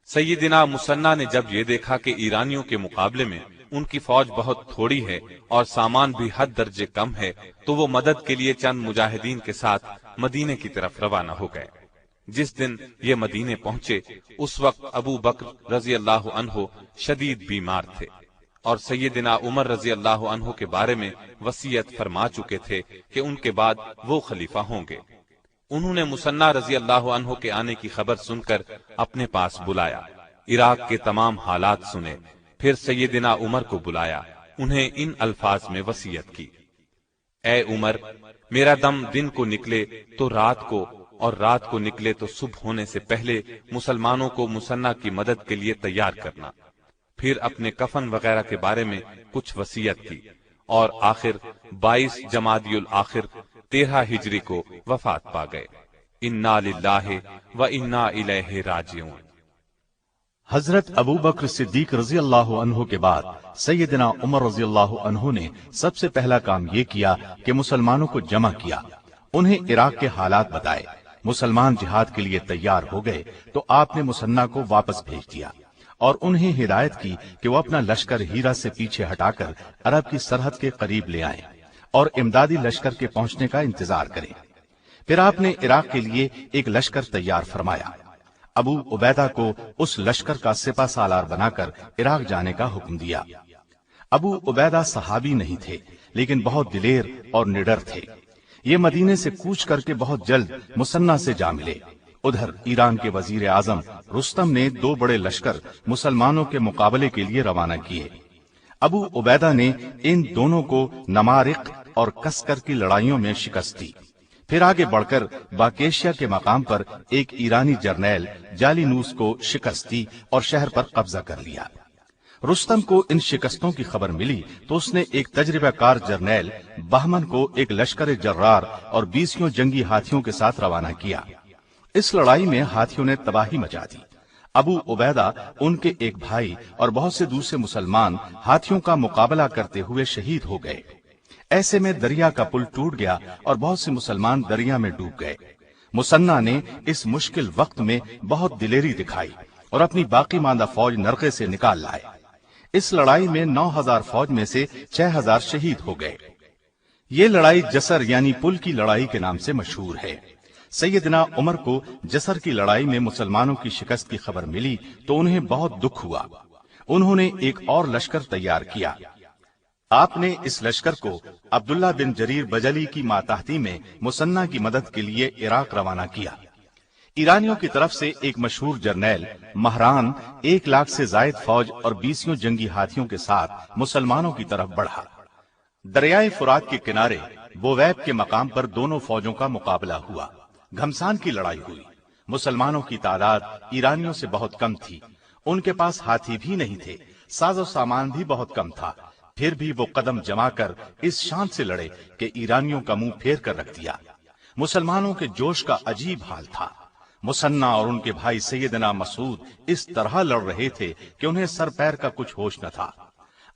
سیدنا مسنہ نے جب یہ دیکھا کہ ایرانیوں کے مقابلے میں ان کی فوج بہت تھوڑی ہے اور سامان بھی حد درجے کم ہے، تو وہ مدد کے لیے چند مجاہدین کے ساتھ مدینے کی طرف روانہ ہو گئے۔ جس دن یہ مدینے پہنچے اس وقت ابو بکر رضی اللہ عنہ شدید بیمار تھے اور سیدنا عمر رضی اللہ عنہ کے بارے میں وصیت فرما چکے تھے کہ ان کے بعد وہ خلیفہ ہوں گے۔ انہوں نے مسنہ رضی اللہ عنہ کے آنے کی خبر سن کر اپنے پاس بلایا، عراق کے تمام حالات سنے، پھر سیدنا عمر کو بلایا، انہیں ان الفاظ میں وصیت کی: اے عمر، میرا دم دن کو نکلے تو رات کو، اور رات کو نکلے تو صبح ہونے سے پہلے مسلمانوں کو مسنہ کی مدد کے لیے تیار کرنا۔ پھر اپنے کفن وغیرہ کے بارے میں کچھ وصیت کی، اور آخر 22 جمادی الاخر 13 ہجری کو وفات پا گئے۔ انا للہ و انا الیہ راجعون۔ حضرت ابو بکر صدیق رضی اللہ عنہ کے بعد سیدنا عمر رضی اللہ عنہ نے سب سے پہلا کام یہ کیا کہ مسلمانوں کو جمع کیا، انہیں عراق کے حالات بتائے۔ مسلمان جہاد کے لیے تیار ہو گئے تو آپ نے مسنہ کو واپس بھیج دیا اور انہیں ہدایت کی کہ وہ اپنا لشکر ہیرا سے پیچھے ہٹا کر عرب کی سرحد کے قریب لے آئیں اور امدادی لشکر کے پہنچنے کا انتظار کریں۔ پھر آپ نے عراق کے لیے ایک لشکر تیار فرمایا۔ ابو عبیدہ کو اس لشکر کا سپہ سالار بنا کر عراق جانے کا حکم دیا۔ ابو عبیدہ صحابی نہیں تھے، لیکن بہت دلیر اور نڈر تھے۔ یہ مدینے سے کوچ کر کے بہت جلد مسنہ سے جا ملے۔ ادھر ایران کے وزیر اعظم رستم نے 2 بڑے لشکر مسلمانوں کے مقابلے کے لیے روانہ کیے۔ ابو عبیدہ نے ان دونوں کو نمارق اور کسکر کی لڑائیوں میں شکست دی۔ پھر آگے بڑھ کر باکیشیا کے مقام پر ایک ایرانی جرنیل جالینوس کو شکست دی اور شہر پر قبضہ کر لیا۔ رستم کو ان شکستوں کی خبر ملی تو اس نے ایک تجربہ کار جرنیل بہمن کو ایک لشکر جرار اور 20 جنگی ہاتھیوں کے ساتھ روانہ کیا۔ اس لڑائی میں ہاتھیوں نے تباہی مچا دی۔ ابو عبیدہ، ان کے ایک بھائی اور بہت سے دوسرے مسلمان ہاتھیوں کا مقابلہ کرتے ہوئے شہید ہو گئے۔ ایسے میں دریا کا پل ٹوٹ گیا اور بہت سے مسلمان دریا میں ڈوب گئے۔ مسنہ نے اس مشکل وقت میں بہت دلیری دکھائی اور اپنی باقی ماندہ فوج نرغے سے نکال لائے۔ اس لڑائی میں 9000 فوج میں سے 6000 شہید ہو گئے۔ یہ لڑائی جسر یعنی پل کی لڑائی کے نام سے مشہور ہے۔ سیدنا عمر کو جسر کی لڑائی میں مسلمانوں کی شکست کی خبر ملی تو انہیں بہت دکھ ہوا۔ انہوں نے ایک اور لشکر تیار کیا۔ آپ نے اس لشکر کو عبداللہ بن جریر بجلی کی ماتحتی میں مسنہ کی مدد کے لیے عراق روانہ کیا۔ ایرانیوں کی طرف سے ایک مشہور جرنیل مہران 1 لاکھ سے زائد فوج اور 20 جنگی ہاتھیوں کے ساتھ مسلمانوں کی طرف بڑھا۔ دریائے فرات کے کنارے بوویب کے مقام پر دونوں فوجوں کا مقابلہ ہوا۔ گھمسان کی لڑائی ہوئی۔ مسلمانوں کی تعداد ایرانیوں سے بہت کم تھی، ان کے پاس ہاتھی بھی نہیں تھے، ساز و سامان بھی بہت کم تھا، پھر بھی وہ قدم جما کر اس شان سے لڑے کہ ایرانیوں کا منہ پھیر کر رکھ دیا۔ مسلمانوں کے جوش کا عجیب حال تھا۔ مسنہ اور ان کے بھائی سیدنا مسعود اس طرح لڑ رہے تھے کہ انہیں سر پیر کا کچھ ہوش نہ تھا۔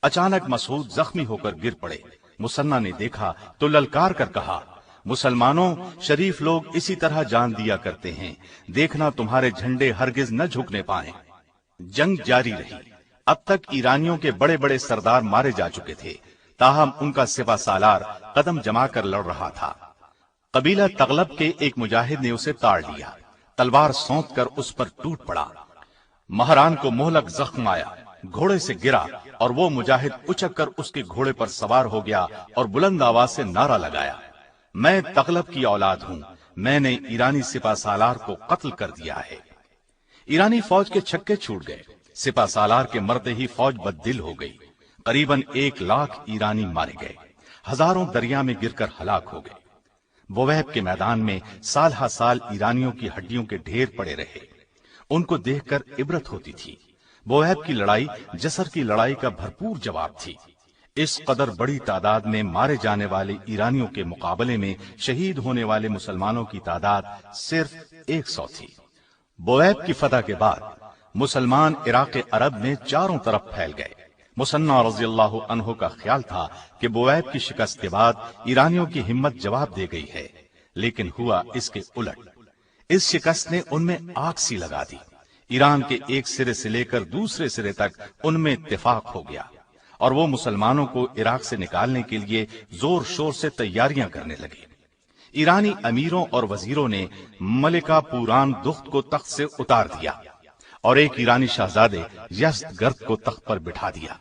اچانک مسعود زخمی ہو کر گر پڑے۔ مسنہ نے دیکھا تو للکار کر کہا، مسلمانوں، شریف لوگ اسی طرح جان دیا کرتے ہیں، دیکھنا تمہارے جھنڈے ہرگز نہ جھکنے پائیں۔ جنگ جاری رہی۔ اب تک ایرانیوں کے بڑے بڑے سردار مارے جا چکے تھے، تاہم ان کا سپہ سالار قدم جما کر لڑ رہا تھا۔ قبیلہ تغلب کے ایک مجاہد نے اسے تاڑ لیا، تلوار سونت کر اس پر ٹوٹ پڑا۔ مہران کو مہلک زخم آیا، گھوڑے سے گرا اور وہ مجاہد اچک کر اس کے گھوڑے پر سوار ہو گیا اور بلند آواز سے نعرہ لگایا، میں تغلب کی اولاد ہوں، میں نے ایرانی سپہ سالار کو قتل کر دیا ہے۔ ایرانی فوج کے چھکے چھوٹ گئے۔ سپہ سالار کے مرتے ہی فوج بددل ہو گئی۔ قریباً 1 لاکھ ایرانی مارے گئے۔ ہزاروں دریا میں گر کر ہلاک ہو گئے۔ بویب کے میدان میں سال ہر سال ایرانیوں کی ہڈیوں کے ڈھیر پڑے رہے، ان کو دیکھ کر عبرت ہوتی تھی۔ بویب کی لڑائی جسر کی لڑائی کا بھرپور جواب تھی۔ اس قدر بڑی تعداد میں مارے جانے والے ایرانیوں کے مقابلے میں شہید ہونے والے مسلمانوں کی تعداد صرف 100 تھی۔ بویب کی فتح کے بعد مسلمان عراق عرب میں چاروں طرف پھیل گئے۔ مصنع رضی اللہ عنہ کا خیال تھا کہ بویب کی شکست کے بعد ایرانیوں کی ہمت جواب دے گئی ہے، لیکن ہوا اس کے الٹ۔ اس شکست نے ان میں آگ سی لگا دی۔ ایران کے ایک سرے سے لے کر دوسرے سرے تک ان میں اتفاق ہو گیا، اور وہ مسلمانوں کو عراق سے نکالنے کے لیے زور شور سے تیاریاں کرنے لگے۔ ایرانی امیروں اور وزیروں نے ملکہ پوران دخت کو تخت سے اتار دیا اور ایک ایرانی شہزادے یزدگرد کو تخت پر بٹھا دیا۔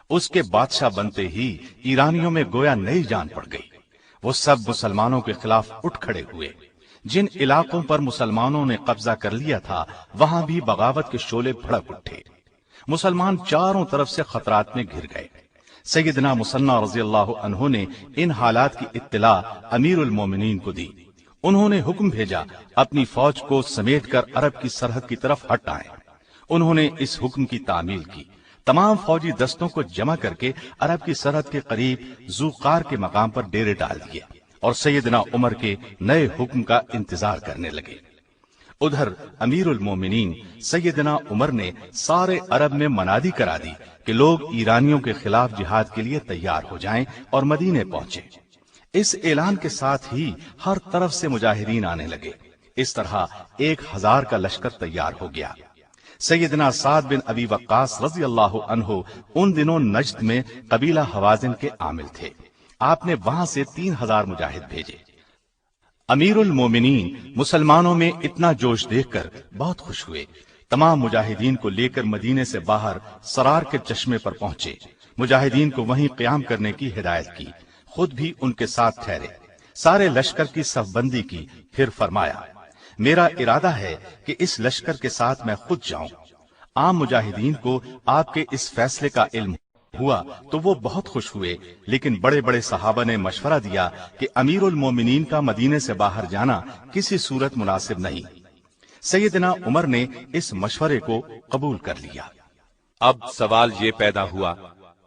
اس کے بادشاہ بنتے ہی ایرانیوں میں گویا نئی جان پڑ گئی۔ وہ سب مسلمانوں کے خلاف اٹھ کھڑے ہوئے۔ جن علاقوں پر مسلمانوں نے قبضہ کر لیا تھا وہاں بھی بغاوت کے شعلے بھڑک اٹھے۔ مسلمان چاروں طرف سے خطرات میں گھر گئے۔ سیدنا مصنع رضی اللہ عنہ نے ان حالات کی اطلاع امیر المومنین کو دی۔ انہوں نے حکم بھیجا اپنی فوج کو سمیٹ کر عرب کی سرحد کی طرف ہٹ آئیں۔ انہوں نے اس حکم کی تعمیل کی، تمام فوجی دستوں کو جمع کر کے عرب کی سرحد کے قریب ذوقار کے مقام پر ڈیرے ڈال دیے اور سیدنا عمر کے نئے حکم کا انتظار کرنے لگے۔ ادھر امیر المومنین سیدنا عمر نے سارے عرب میں منادی کرا دی کہ لوگ ایرانیوں کے خلاف جہاد کے لیے تیار ہو جائیں اور مدینے پہنچے۔ اس اعلان کے ساتھ ہی ہر طرف سے مجاہدین آنے لگے۔ اس طرح 1000 کا لشکر تیار ہو گیا۔ سیدنا سعد بن ابی وقاص رضی اللہ عنہ ان دنوں نجد میں قبیلہ حوازن کے عامل تھے۔ آپ نے وہاں سے 3000 مجاہد بھیجے۔ امیر المومنین مسلمانوں میں اتنا جوش دیکھ کر بہت خوش ہوئے۔ تمام مجاہدین کو لے کر مدینے سے باہر سرار کے چشمے پر پہنچے، مجاہدین کو وہیں قیام کرنے کی ہدایت کی، خود بھی ان کے ساتھ ٹھہرے، سارے لشکر کی صف بندی کی، پھر فرمایا میرا ارادہ ہے کہ اس لشکر کے ساتھ میں خود جاؤں۔ عام مجاہدین کو آپ کے اس فیصلے کا علم ہوا تو وہ بہت خوش ہوئے، لیکن بڑے بڑے صحابہ نے مشورہ دیا کہ امیر المومنین کا مدینے سے باہر جانا کسی صورت مناسب نہیں۔ سیدنا عمر نے اس مشورے کو قبول کر لیا۔ اب سوال یہ پیدا ہوا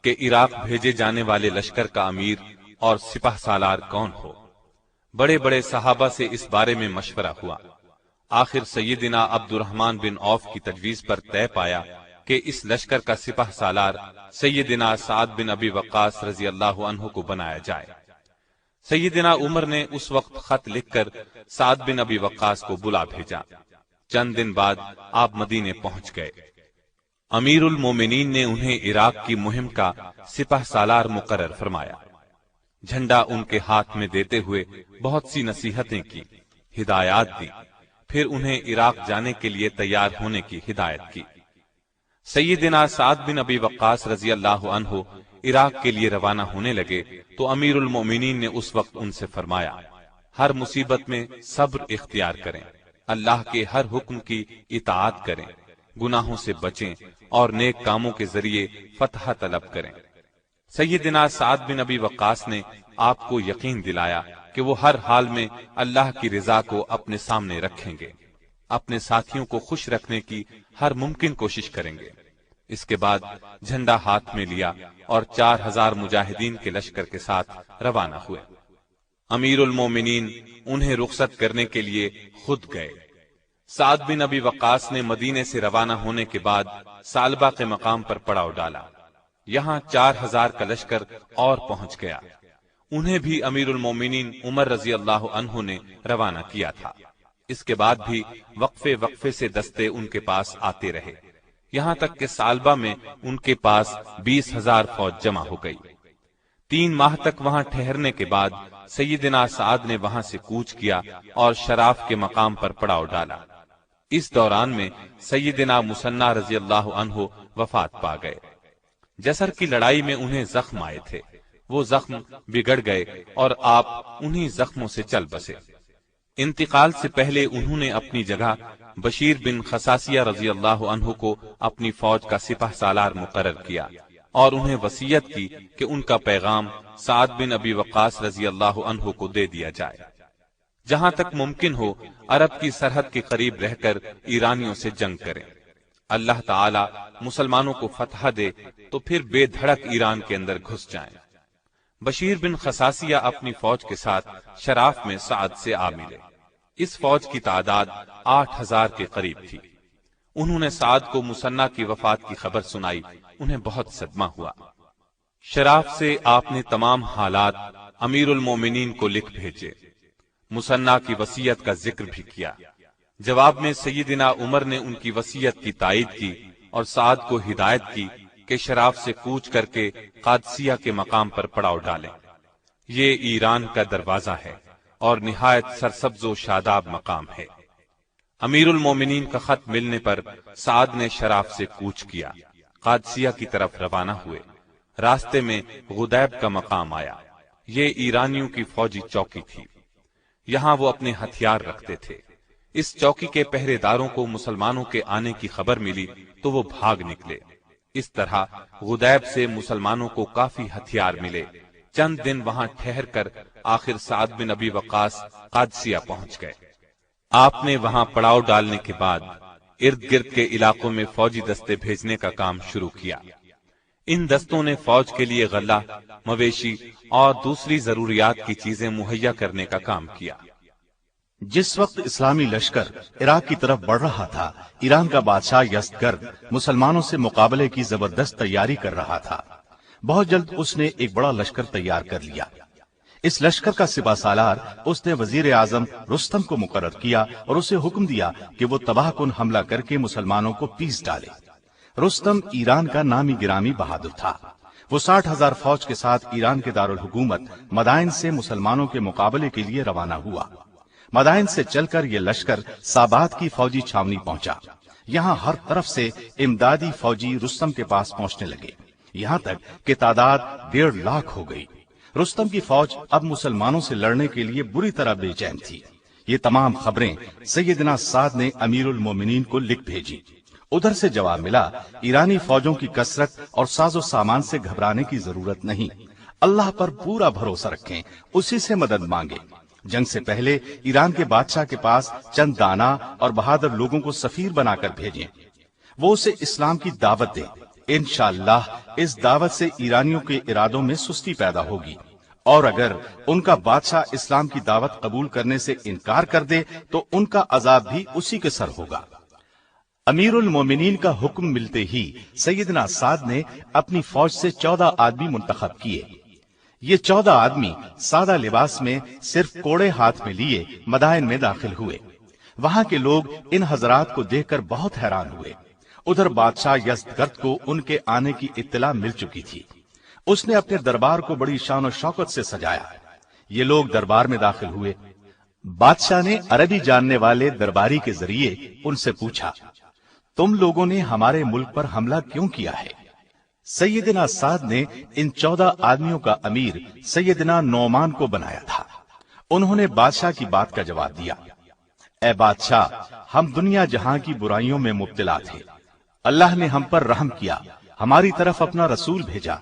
کہ عراق بھیجے جانے والے لشکر کا امیر اور سپہ سالار کون ہو؟ بڑے بڑے صحابہ سے اس بارے میں مشورہ ہوا۔ آخر سیدنا عبد الرحمن بن عوف کی تجویز پر طے پایا کہ اس لشکر کا سپہ سالار سیدنا سعد بن ابی وقاص رضی اللہ عنہ کو بنایا جائے۔ سیدنا عمر نے اس وقت خط لکھ کر سعد بن ابی وقاص کو بلا بھیجا۔ چند دن بعد آپ مدینے پہنچ گئے۔ امیر المومنین نے انہیں عراق کی مہم کا سپہ سالار مقرر فرمایا۔ جھنڈا ان کے ہاتھ میں دیتے ہوئے بہت سی نصیحتیں کی، ہدایات دی، پھر انہیں عراق جانے کے لیے تیار ہونے کی ہدایت کی۔ سیدنا سعد بن ابی وقاص رضی اللہ عنہ عراق کے لیے روانہ ہونے لگے تو امیر المومنین نے اس وقت ان سے فرمایا ہر مصیبت میں صبر اختیار کریں، اللہ کے ہر حکم کی اطاعت کریں، گناہوں سے بچیں اور نیک کاموں کے ذریعے فتح طلب کریں۔ سیدنا سعد بن ابی وقاص نے آپ کو یقین دلایا کہ وہ ہر حال میں اللہ کی رضا کو اپنے سامنے رکھیں گے، اپنے ساتھیوں کو خوش رکھنے کی ہر ممکن کوشش کریں گے۔ اس کے بعد جھنڈا ہاتھ میں لیا اور 4000 مجاہدین کے لشکر کے ساتھ روانہ ہوئے۔ امیر المومنین انہیں رخصت کرنے کے لیے خود گئے۔ سعد بن ابی وقاص نے مدینے سے روانہ ہونے کے بعد سالبہ کے مقام پر پڑاؤ ڈالا۔ یہاں 4000 کا لشکر اور پہنچ گیا۔ انہیں بھی امیر المومنین عمر رضی اللہ عنہ نے روانہ کیا تھا۔ اس کے بعد بھی وقفے وقفے سے دستے ان کے پاس آتے رہے، یہاں تک کہ سالبہ میں ان کے پاس 20,000 فوج جمع ہو گئی۔ 3 ماہ تک وہاں ٹھہرنے کے بعد سیدنا سعد نے وہاں سے کوچ کیا اور شراف کے مقام پر پڑاؤ ڈالا۔ اس دوران میں سیدنا مصنع رضی اللہ عنہ وفات پا گئے۔ جسر کی لڑائی میں انہیں زخم آئے تھے، وہ زخم بگڑ گئے اور آپ انہی زخموں سے چل بسے۔ انتقال سے پہلے انہوں نے اپنی جگہ بشیر بن خصاصیہ رضی اللہ عنہ کو اپنی فوج کا سپہ سالار مقرر کیا۔ اور انہیں وصیت کی کہ ان کا پیغام سعد بن ابی وقاص رضی اللہ عنہ کو دے دیا جائے۔ جہاں تک ممکن ہو عرب کی سرحد کے قریب رہ کر ایرانیوں سے جنگ کریں۔ اللہ تعالی مسلمانوں کو فتح دے تو پھر بے دھڑک ایران کے اندر گھس جائیں۔ بشیر بن خصاصیہ اپنی فوج کے ساتھ شراف میں سعد سے آ ملے۔ اس فوج کی تعداد 8000 کے قریب تھی۔ انہوں نے سعد کو مثنیٰ کی وفات کی خبر سنائی، انہیں بہت صدمہ ہوا۔ شراف سے آپ نے تمام حالات امیر المومنین کو لکھ بھیجے، مثنیٰ کی وصیت کا ذکر بھی کیا۔ جواب میں سیدنا عمر نے ان کی وصیت کی تائید کی اور سعد کو ہدایت کی کہ شراف سے کوچ کر کے قادسیہ کے مقام پر پڑاؤ ڈالیں۔ یہ ایران کا دروازہ ہے اور نہایت سرسبز و شاداب مقام ہے۔ امیر المومنین کا خط ملنے پر سعد نے شراف سے کوچ کیا، قادسیہ کی طرف روانہ ہوئے۔ راستے میں غدیب کا مقام آیا، یہ ایرانیوں کی فوجی چوکی تھی، یہاں وہ اپنے ہتھیار رکھتے تھے۔ اس چوکی کے پہرے داروں کو مسلمانوں کے آنے کی خبر ملی تو وہ بھاگ نکلے۔ اس طرح غدیب سے مسلمانوں کو کافی ہتھیار ملے۔ چند دن وہاں ٹھہر کر آخر سعد بن ابی وقاص قادسیہ پہنچ گئے۔ آپ نے وہاں پڑاؤ ڈالنے کے بعد ارد گرد کے علاقوں میں فوجی دستے بھیجنے کا کام شروع کیا۔ ان دستوں نے فوج کے لیے غلہ، مویشی اور دوسری ضروریات کی چیزیں مہیا کرنے کا کام کیا۔ جس وقت اسلامی لشکر عراق کی طرف بڑھ رہا تھا، ایران کا بادشاہ یزدگرد مسلمانوں سے مقابلے کی زبردست تیاری کر رہا تھا۔ بہت جلد اس نے ایک بڑا لشکر تیار کر لیا۔ اس لشکر کا سپہ سالار اس نے وزیر اعظم رستم کو مقرر کیا اور اسے حکم دیا کہ وہ تباہ کن حملہ کر کے مسلمانوں کو پیس ڈالے۔ رستم ایران کا نامی گرامی بہادر تھا۔ وہ 60,000 فوج کے ساتھ ایران کے دارالحکومت مدائن سے مسلمانوں کے مقابلے کے لیے روانہ ہوا۔ مدائن سے چل کر یہ لشکر سابات کی فوجی چھاونی پہنچا۔ یہاں ہر طرف سے امدادی فوجی رستم کے پاس پہنچنے لگے، یہاں تک کہ تعداد 1.5 لاکھ ہو گئی۔ رستم کی فوج اب مسلمانوں سے لڑنے کے لیے بری طرح بے چین تھی۔ یہ تمام خبریں سیدنا سعد نے امیر المومنین کو لکھ بھیجی۔ ادھر سے جواب ملا، ایرانی فوجوں کی کثرت اور ساز و سامان سے گھبرانے کی ضرورت نہیں، اللہ پر پورا بھروسہ رکھیں، اسی سے مدد مانگے۔ جنگ سے پہلے ایران کے بادشاہ کے پاس چند دانا اور بہادر لوگوں کو سفیر بنا کر بھیجیں، وہ اسے اسلام کی دعوت دیں۔ انشاءاللہ اس دعوت سے ایرانیوں کے ارادوں میں سستی پیدا ہوگی، اور اگر ان کا بادشاہ اسلام کی دعوت قبول کرنے سے انکار کر دے تو ان کا عذاب بھی اسی کے سر ہوگا۔ امیر المومنین کا حکم ملتے ہی سیدنا سعد نے اپنی فوج سے 14 آدمی منتخب کیے۔ یہ 14 آدمی سادہ لباس میں صرف کوڑے ہاتھ میں لیے مدائن میں داخل ہوئے۔ وہاں کے لوگ ان حضرات کو دیکھ کر بہت حیران ہوئے۔ ادھر بادشاہ یزدگرد کو ان کے آنے کی اطلاع مل چکی تھی۔ اس نے اپنے دربار کو بڑی شان و شوکت سے سجایا۔ یہ لوگ دربار میں داخل ہوئے۔ بادشاہ نے عربی جاننے والے درباری کے ذریعے ان سے پوچھا، تم لوگوں نے ہمارے ملک پر حملہ کیوں کیا ہے؟ سیدنا سعد نے ان 14 آدمیوں کا امیر سیدنا نعمان کو بنایا تھا۔ انہوں نے بادشاہ کی بات کا جواب دیا، اے بادشاہ، ہم دنیا جہاں کی برائیوں میں مبتلا تھے، اللہ نے ہم پر رحم کیا، ہماری طرف اپنا رسول بھیجا،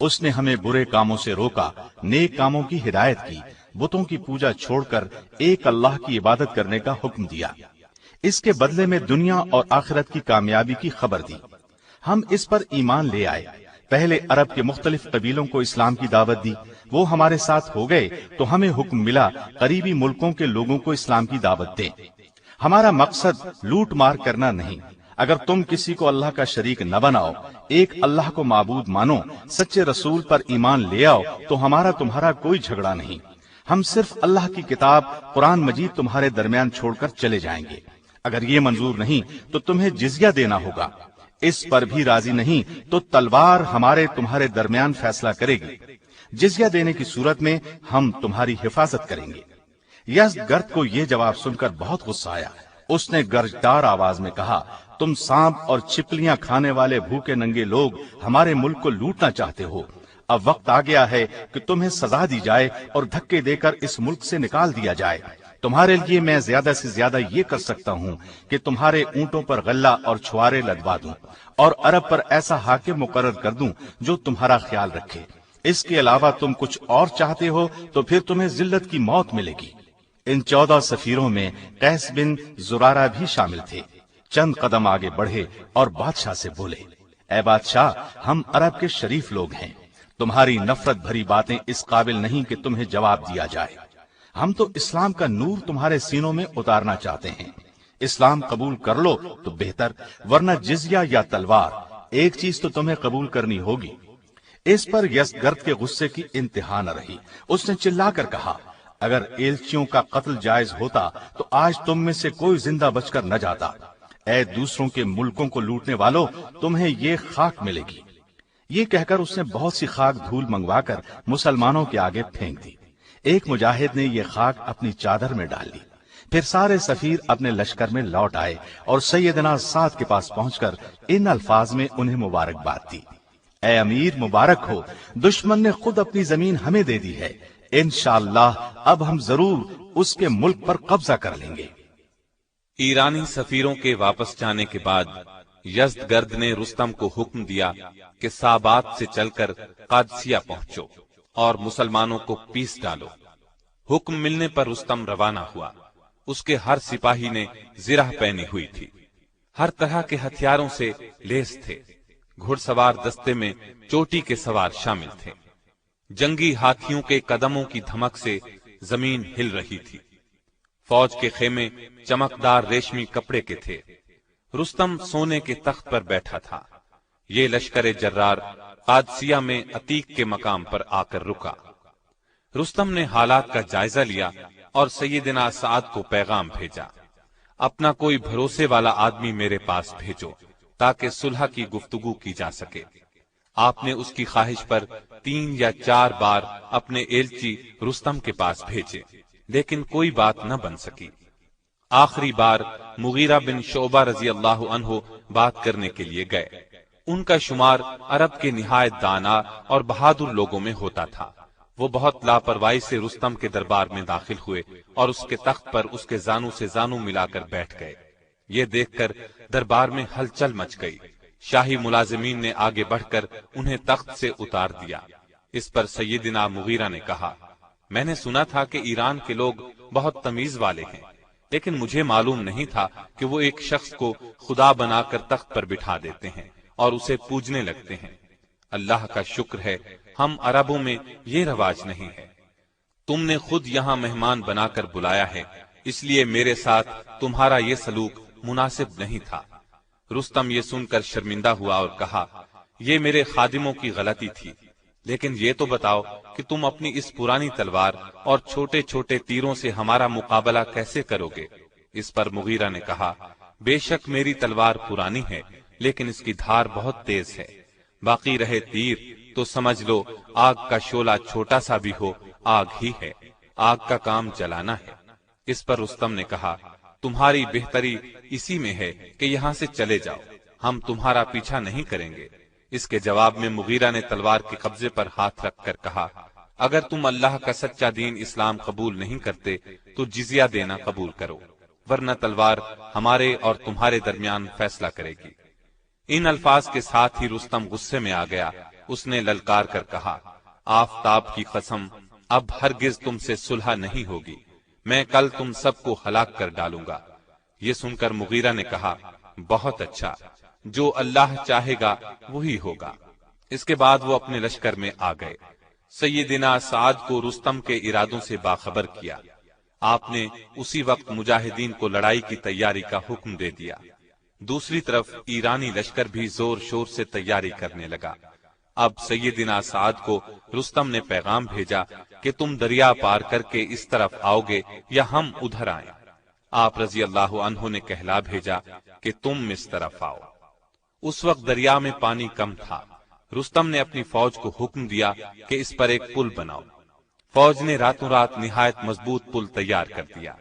اس نے ہمیں برے کاموں سے روکا، نیک کاموں کی ہدایت کی، بتوں کی پوجا چھوڑ کر ایک اللہ کی عبادت کرنے کا حکم دیا، اس کے بدلے میں دنیا اور آخرت کی کامیابی کی خبر دی۔ ہم اس پر ایمان لے آئے، پہلے عرب کے مختلف قبیلوں کو اسلام کی دعوت دی، وہ ہمارے ساتھ ہو گئے تو ہمیں حکم ملا قریبی ملکوں کے لوگوں کو اسلام کی دعوت دیں۔ ہمارا مقصد لوٹ مار کرنا نہیں، اگر تم کسی کو اللہ کا شریک نہ بناؤ، ایک اللہ کو معبود مانو، سچے رسول پر ایمان لے آؤ تو ہمارا تمہارا کوئی جھگڑا نہیں، ہم صرف اللہ کی کتاب قرآن مجید تمہارے درمیان چھوڑ کر چلے جائیں گے۔ اگر یہ منظور نہیں تو تمہیں جزیہ دینا ہوگا، اس پر بھی راضی نہیں تو تلوار ہمارے تمہارے درمیان فیصلہ کرے گی، جزیہ دینے کی صورت میں ہم تمہاری حفاظت کریں گے۔ یزدگرد کو یہ جواب سن کر بہت غصہ آیا، اس نے گرجدار آواز میں کہا، تم سانپ اور چھپلیاں کھانے والے بھوکے ننگے لوگ ہمارے ملک کو لوٹنا چاہتے ہو، اب وقت آ گیا ہے کہ تمہیں سزا دی جائے اور دھکے دے کر اس ملک سے نکال دیا جائے۔ تمہارے لیے میں زیادہ سے زیادہ یہ کر سکتا ہوں کہ تمہارے اونٹوں پر غلہ اور چھوارے لدوا دوں اور عرب پر ایسا حاکم مقرر کر دوں جو تمہارا خیال رکھے۔ اس کے علاوہ تم کچھ اور چاہتے ہو تو پھر تمہیں ذلت کی موت ملے گی۔ ان 14 سفیروں میں قیس بن زرارہ بھی شامل تھے۔ چند قدم آگے بڑھے اور بادشاہ سے بولے، اے بادشاہ، ہم عرب کے شریف لوگ ہیں، تمہاری نفرت بھری باتیں اس قابل نہیں کہ تمہیں جواب دیا جائے۔ ہم تو اسلام کا نور تمہارے سینوں میں اتارنا چاہتے ہیں۔ اسلام قبول کر لو تو بہتر، ورنہ جزیہ یا تلوار، ایک چیز تو تمہیں قبول کرنی ہوگی۔ اس پر یزدگرد کے غصے کی انتہا نہ رہی۔ اس نے چلا کر کہا، اگر ایلچیوں کا قتل جائز ہوتا تو آج تم میں سے کوئی زندہ بچ کر نہ جاتا۔ اے دوسروں کے ملکوں کو لوٹنے والوں، تمہیں یہ خاک ملے گی۔ یہ کہہ کر اس نے بہت سی خاک دھول منگوا کر مسلمانوں کے آگے پھینک دی۔ ایک مجاہد نے یہ خاک اپنی چادر میں ڈال لی۔ پھر سارے سفیر اپنے لشکر میں لوٹ آئے اور سیدنا سعد کے پاس پہنچ کر ان الفاظ میں انہیں مبارکباد دی، اے امیر مبارک ہو، دشمن نے خود اپنی زمین ہمیں دے دی ہے، انشاءاللہ اب ہم ضرور اس کے ملک پر قبضہ کر لیں گے۔ ایرانی سفیروں کے واپس جانے کے بعد یزدگرد نے رستم کو حکم دیا کہ سابات سے چل کر قادسیہ پہنچو اور مسلمانوں کو پیس ڈالو۔ حکم ملنے پر رستم روانہ ہوا۔ اس کے ہر سپاہی نے زرہ پہنی ہوئی تھی، ہر طرح کے ہتھیاروں سے لیس تھے۔ گھڑ سوار دستے میں چوٹی کے سوار شامل تھے۔ جنگی ہاتھیوں کے قدموں کی دھمک سے زمین ہل رہی تھی۔ فوج کے خیمے چمکدار ریشمی کپڑے کے تھے۔ رستم سونے کے تخت پر بیٹھا تھا۔ یہ لشکر جرار قادسیہ میں عتیق کے مقام پر آ کر رکا۔ رستم نے حالات کا جائزہ لیا اور سیدنا سعد کو پیغام بھیجا، اپنا کوئی بھروسے والا آدمی میرے پاس بھیجو تاکہ صلح کی گفتگو کی جا سکے۔ آپ نے اس کی خواہش پر 3 یا 4 بار اپنے ایلچی رستم کے پاس بھیجے، لیکن کوئی بات نہ بن سکی۔ آخری بار مغیرہ بن شعبہ رضی اللہ عنہ بات کرنے کے لیے گئے۔ ان کا شمار عرب کے نہایت دانا اور بہادر لوگوں میں ہوتا تھا۔ وہ بہت لاپرواہی سے رستم کے دربار میں داخل ہوئے اور اس کے تخت پر اس کے زانو سے زانو ملا کر بیٹھ گئے۔ یہ دیکھ کر دربار میں ہلچل مچ گئی۔ شاہی ملازمین نے آگے بڑھ کر انہیں تخت سے اتار دیا۔ اس پر سیدنا مغیرہ نے کہا، میں نے سنا تھا کہ ایران کے لوگ بہت تمیز والے ہیں، لیکن مجھے معلوم نہیں تھا کہ وہ ایک شخص کو خدا بنا کر تخت پر بٹھا دیتے ہیں اور اسے پوجنے لگتے ہیں۔ اللہ کا شکر ہے ہم عربوں میں یہ رواج نہیں ہے۔ تم نے خود یہاں مہمان بنا کر بلایا ہے، اس لیے میرے ساتھ تمہارا یہ سلوک مناسب نہیں تھا۔ رستم یہ سن کر شرمندہ ہوا اور کہا، یہ میرے خادموں کی غلطی تھی، لیکن یہ تو بتاؤ کہ تم اپنی اس پرانی تلوار اور چھوٹے چھوٹے تیروں سے ہمارا مقابلہ کیسے کرو گے؟ اس پر مغیرہ نے کہا، بے شک میری تلوار پرانی ہے، لیکن اس کی دھار بہت تیز ہے۔ باقی رہے تیر تو سمجھ لو آگ کا شعلہ چھوٹا سا بھی ہو آگ ہی ہے، آگ کا کام جلانا ہے۔ اس پر رستم نے کہا، تمہاری بہتری اسی میں ہے کہ یہاں سے چلے جاؤ، ہم تمہارا پیچھا نہیں کریں گے۔ اس کے جواب میں مغیرہ نے تلوار کے قبضے پر ہاتھ رکھ کر کہا، اگر تم اللہ کا سچا دین اسلام قبول نہیں کرتے تو جزیہ دینا قبول کرو، ورنہ تلوار ہمارے اور تمہارے درمیان فیصلہ کرے گی۔ ان الفاظ کے ساتھ ہی رستم غصے میں آ گیا۔ اس نے للکار کر کہا، آفتاب کی قسم، اب ہرگز تم سے صلح نہیں ہوگی، میں کل تم سب کو ہلاک کر ڈالوں گا۔ یہ سن کر مغیرہ نے کہا، بہت اچھا، جو اللہ چاہے گا وہی ہوگا۔ اس کے بعد وہ اپنے لشکر میں آ گئے۔ سیدنا سعد کو رستم کے ارادوں سے باخبر کیا۔ آپ نے اسی وقت مجاہدین کو لڑائی کی تیاری کا حکم دے دیا۔ دوسری طرف ایرانی لشکر بھی زور شور سے تیاری کرنے لگا۔ اب سیدنا سعد کو رستم نے پیغام بھیجا کہ تم دریا پار کر کے اس طرف آؤ گے یا ہم ادھر آئیں۔ آپ رضی اللہ عنہ نے کہلا بھیجا کہ تم اس طرف آؤ۔ اس وقت دریا میں پانی کم تھا۔ رستم نے اپنی فوج کو حکم دیا کہ اس پر ایک پل بناؤ۔ فوج نے راتوں رات نہایت مضبوط پل تیار کر دیا۔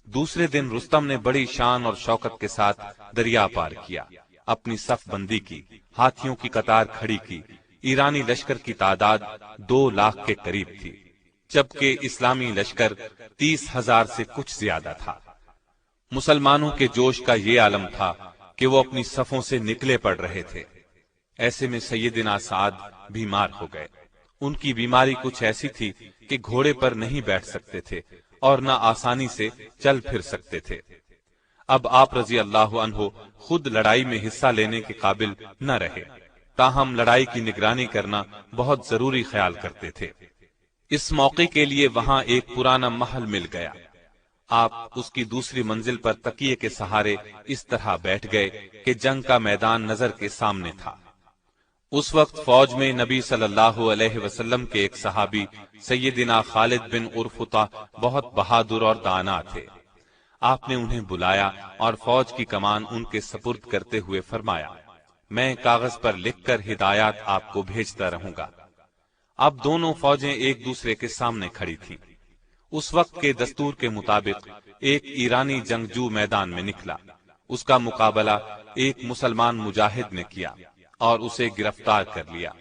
دوسرے دن رستم نے بڑی شان اور شوکت کے ساتھ دریا پار کیا، اپنی صف بندی کی، ہاتھیوں کی قطار کھڑی کی۔ ایرانی لشکر کی تعداد 2 لاکھ کے قریب تھی۔ جبکہ اسلامی لشکر 30,000 سے کچھ زیادہ تھا۔ مسلمانوں کے جوش کا یہ عالم تھا کہ وہ اپنی صفوں سے نکلے پڑ رہے تھے۔ ایسے میں سیدنا سعد بیمار ہو گئے۔ ان کی بیماری کچھ ایسی تھی کہ گھوڑے پر نہیں بیٹھ سکتے تھے اور نہ آسانی سے چل پھر سکتے تھے۔ اب آپ رضی اللہ عنہ خود لڑائی میں حصہ لینے کے قابل نہ رہے، تاہم لڑائی کی نگرانی کرنا بہت ضروری خیال کرتے تھے۔ اس موقع کے لیے وہاں ایک پرانا محل مل گیا۔ آپ اس کی دوسری منزل پر تکیے کے سہارے اس طرح بیٹھ گئے کہ جنگ کا میدان نظر کے سامنے تھا۔ اس وقت فوج میں نبی صلی اللہ علیہ وسلم کے ایک صحابی سیدنا خالد بن عرفطہ بہت بہادر اور دانا تھے۔ آپ نے انہیں بلایا اور فوج کی کمان ان کے سپرد کرتے ہوئے فرمایا، میں کاغذ پر لکھ کر ہدایات آپ کو بھیجتا رہوں گا۔ اب دونوں فوجیں ایک دوسرے کے سامنے کھڑی تھیں۔ اس وقت کے دستور کے مطابق ایک ایرانی جنگجو میدان میں نکلا۔ اس کا مقابلہ ایک مسلمان مجاہد نے کیا اور اسے گرفتار کر لیا۔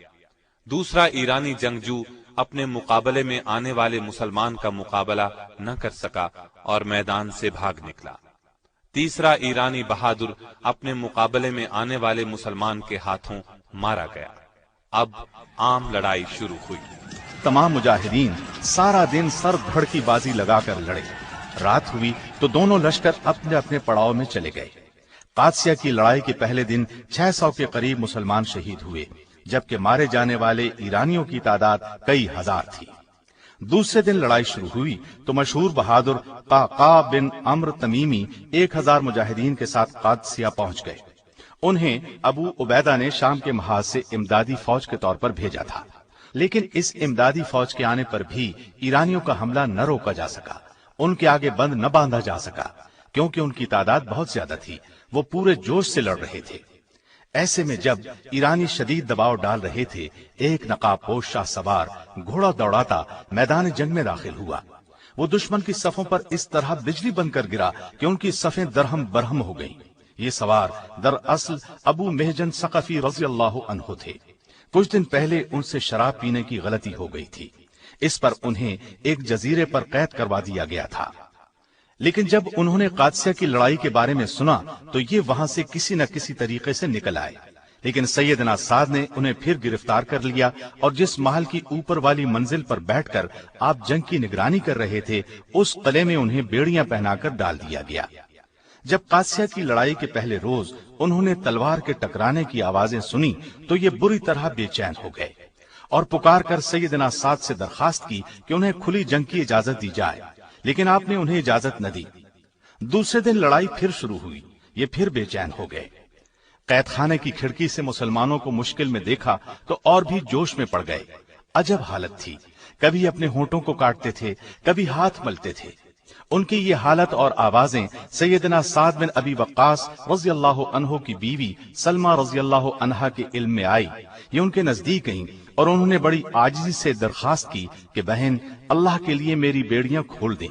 دوسرا ایرانی جنگجو اپنے مقابلے میں آنے والے مسلمان کا مقابلہ نہ کر سکا اور میدان سے بھاگ نکلا۔ تیسرا ایرانی بہادر اپنے مقابلے میں آنے والے مسلمان کے ہاتھوں مارا گیا۔ اب عام لڑائی شروع ہوئی۔ تمام مجاہدین سارا دن سر دھڑ کی بازی لگا کر لڑے۔ رات ہوئی تو دونوں لشکر اپنے اپنے پڑاؤ میں چلے گئے۔ قادسیہ کی لڑائی کے پہلے دن 600 کے قریب مسلمان شہید ہوئے، جبکہ مارے جانے والے ایرانیوں کی تعداد کئی ہزار تھی۔ دوسرے دن لڑائی شروع ہوئی تو مشہور بہادر قعقاع بن عمرو تمیمی 1000 مجاہدین کے ساتھ قادسیہ پہنچ گئے۔ انہیں ابو عبیدہ نے شام کے محاذ سے امدادی فوج کے طور پر بھیجا تھا، لیکن اس امدادی فوج کے آنے پر بھی ایرانیوں کا حملہ نہ روکا جا سکا، ان کے آگے بند نہ باندھا جا سکا، کیونکہ ان کی تعداد بہت زیادہ تھی، وہ پورے جوش سے لڑ رہے تھے۔ ایسے میں جب ایرانی شدید دباؤ ڈال رہے تھے، ایک نقاب پوش شاہ سوار گھوڑا دوڑاتا میدان جنگ میں داخل ہوا۔ وہ دشمن کی صفوں پر اس طرح بجلی بن کر گرا کہ ان کی صفیں درہم برہم ہو گئیں۔ یہ سوار دراصل ابو محجن ثقفی رضی اللہ عنہ تھے۔ کچھ دن پہلے ان سے شراب پینے کی غلطی ہو گئی تھی، اس پر انہیں ایک جزیرے پر قید کروا دیا گیا تھا۔ لیکن جب انہوں نے قادسیہ کی لڑائی کے بارے میں سنا تو یہ وہاں سے کسی نہ کسی طریقے سے نکل آئے، لیکن سیدنا سعد نے انہیں پھر گرفتار کر لیا اور جس محل کی اوپر والی منزل پر بیٹھ کر آپ جنگ کی نگرانی کر رہے تھے، اس قلعے میں انہیں بیڑیاں پہنا کر ڈال دیا گیا۔ جب قادسیہ کی لڑائی کے پہلے روز انہوں نے تلوار کے ٹکرانے کی آوازیں سنی تو یہ بری طرح بے چین ہو گئے اور پکار کر سیدنا سعد سے درخواست کی کہ انہیں کھلی جنگ کی اجازت دی جائے، لیکن آپ نے انہیں اجازت نہ دی۔ دوسرے دن لڑائی پھر شروع ہوئی، یہ پھر بے چین ہو گئے۔ قید خانے کی کھڑکی سے مسلمانوں کو مشکل میں دیکھا تو اور بھی جوش میں پڑ گئے۔ عجب حالت تھی، کبھی اپنے ہونٹوں کو کاٹتے تھے، کبھی ہاتھ ملتے تھے۔ ان کی یہ حالت اور آوازیں سیدنا سعد بن ابی وقاص رضی اللہ عنہ کی بیوی سلمہ رضی اللہ عنہا کے علم میں آئی۔ یہ ان کے نزدیک گئیں اور انہوں نے بڑی عاجزی سے درخواست کی کہ بہن، اللہ کے لیے میری بیڑیاں کھول دیں،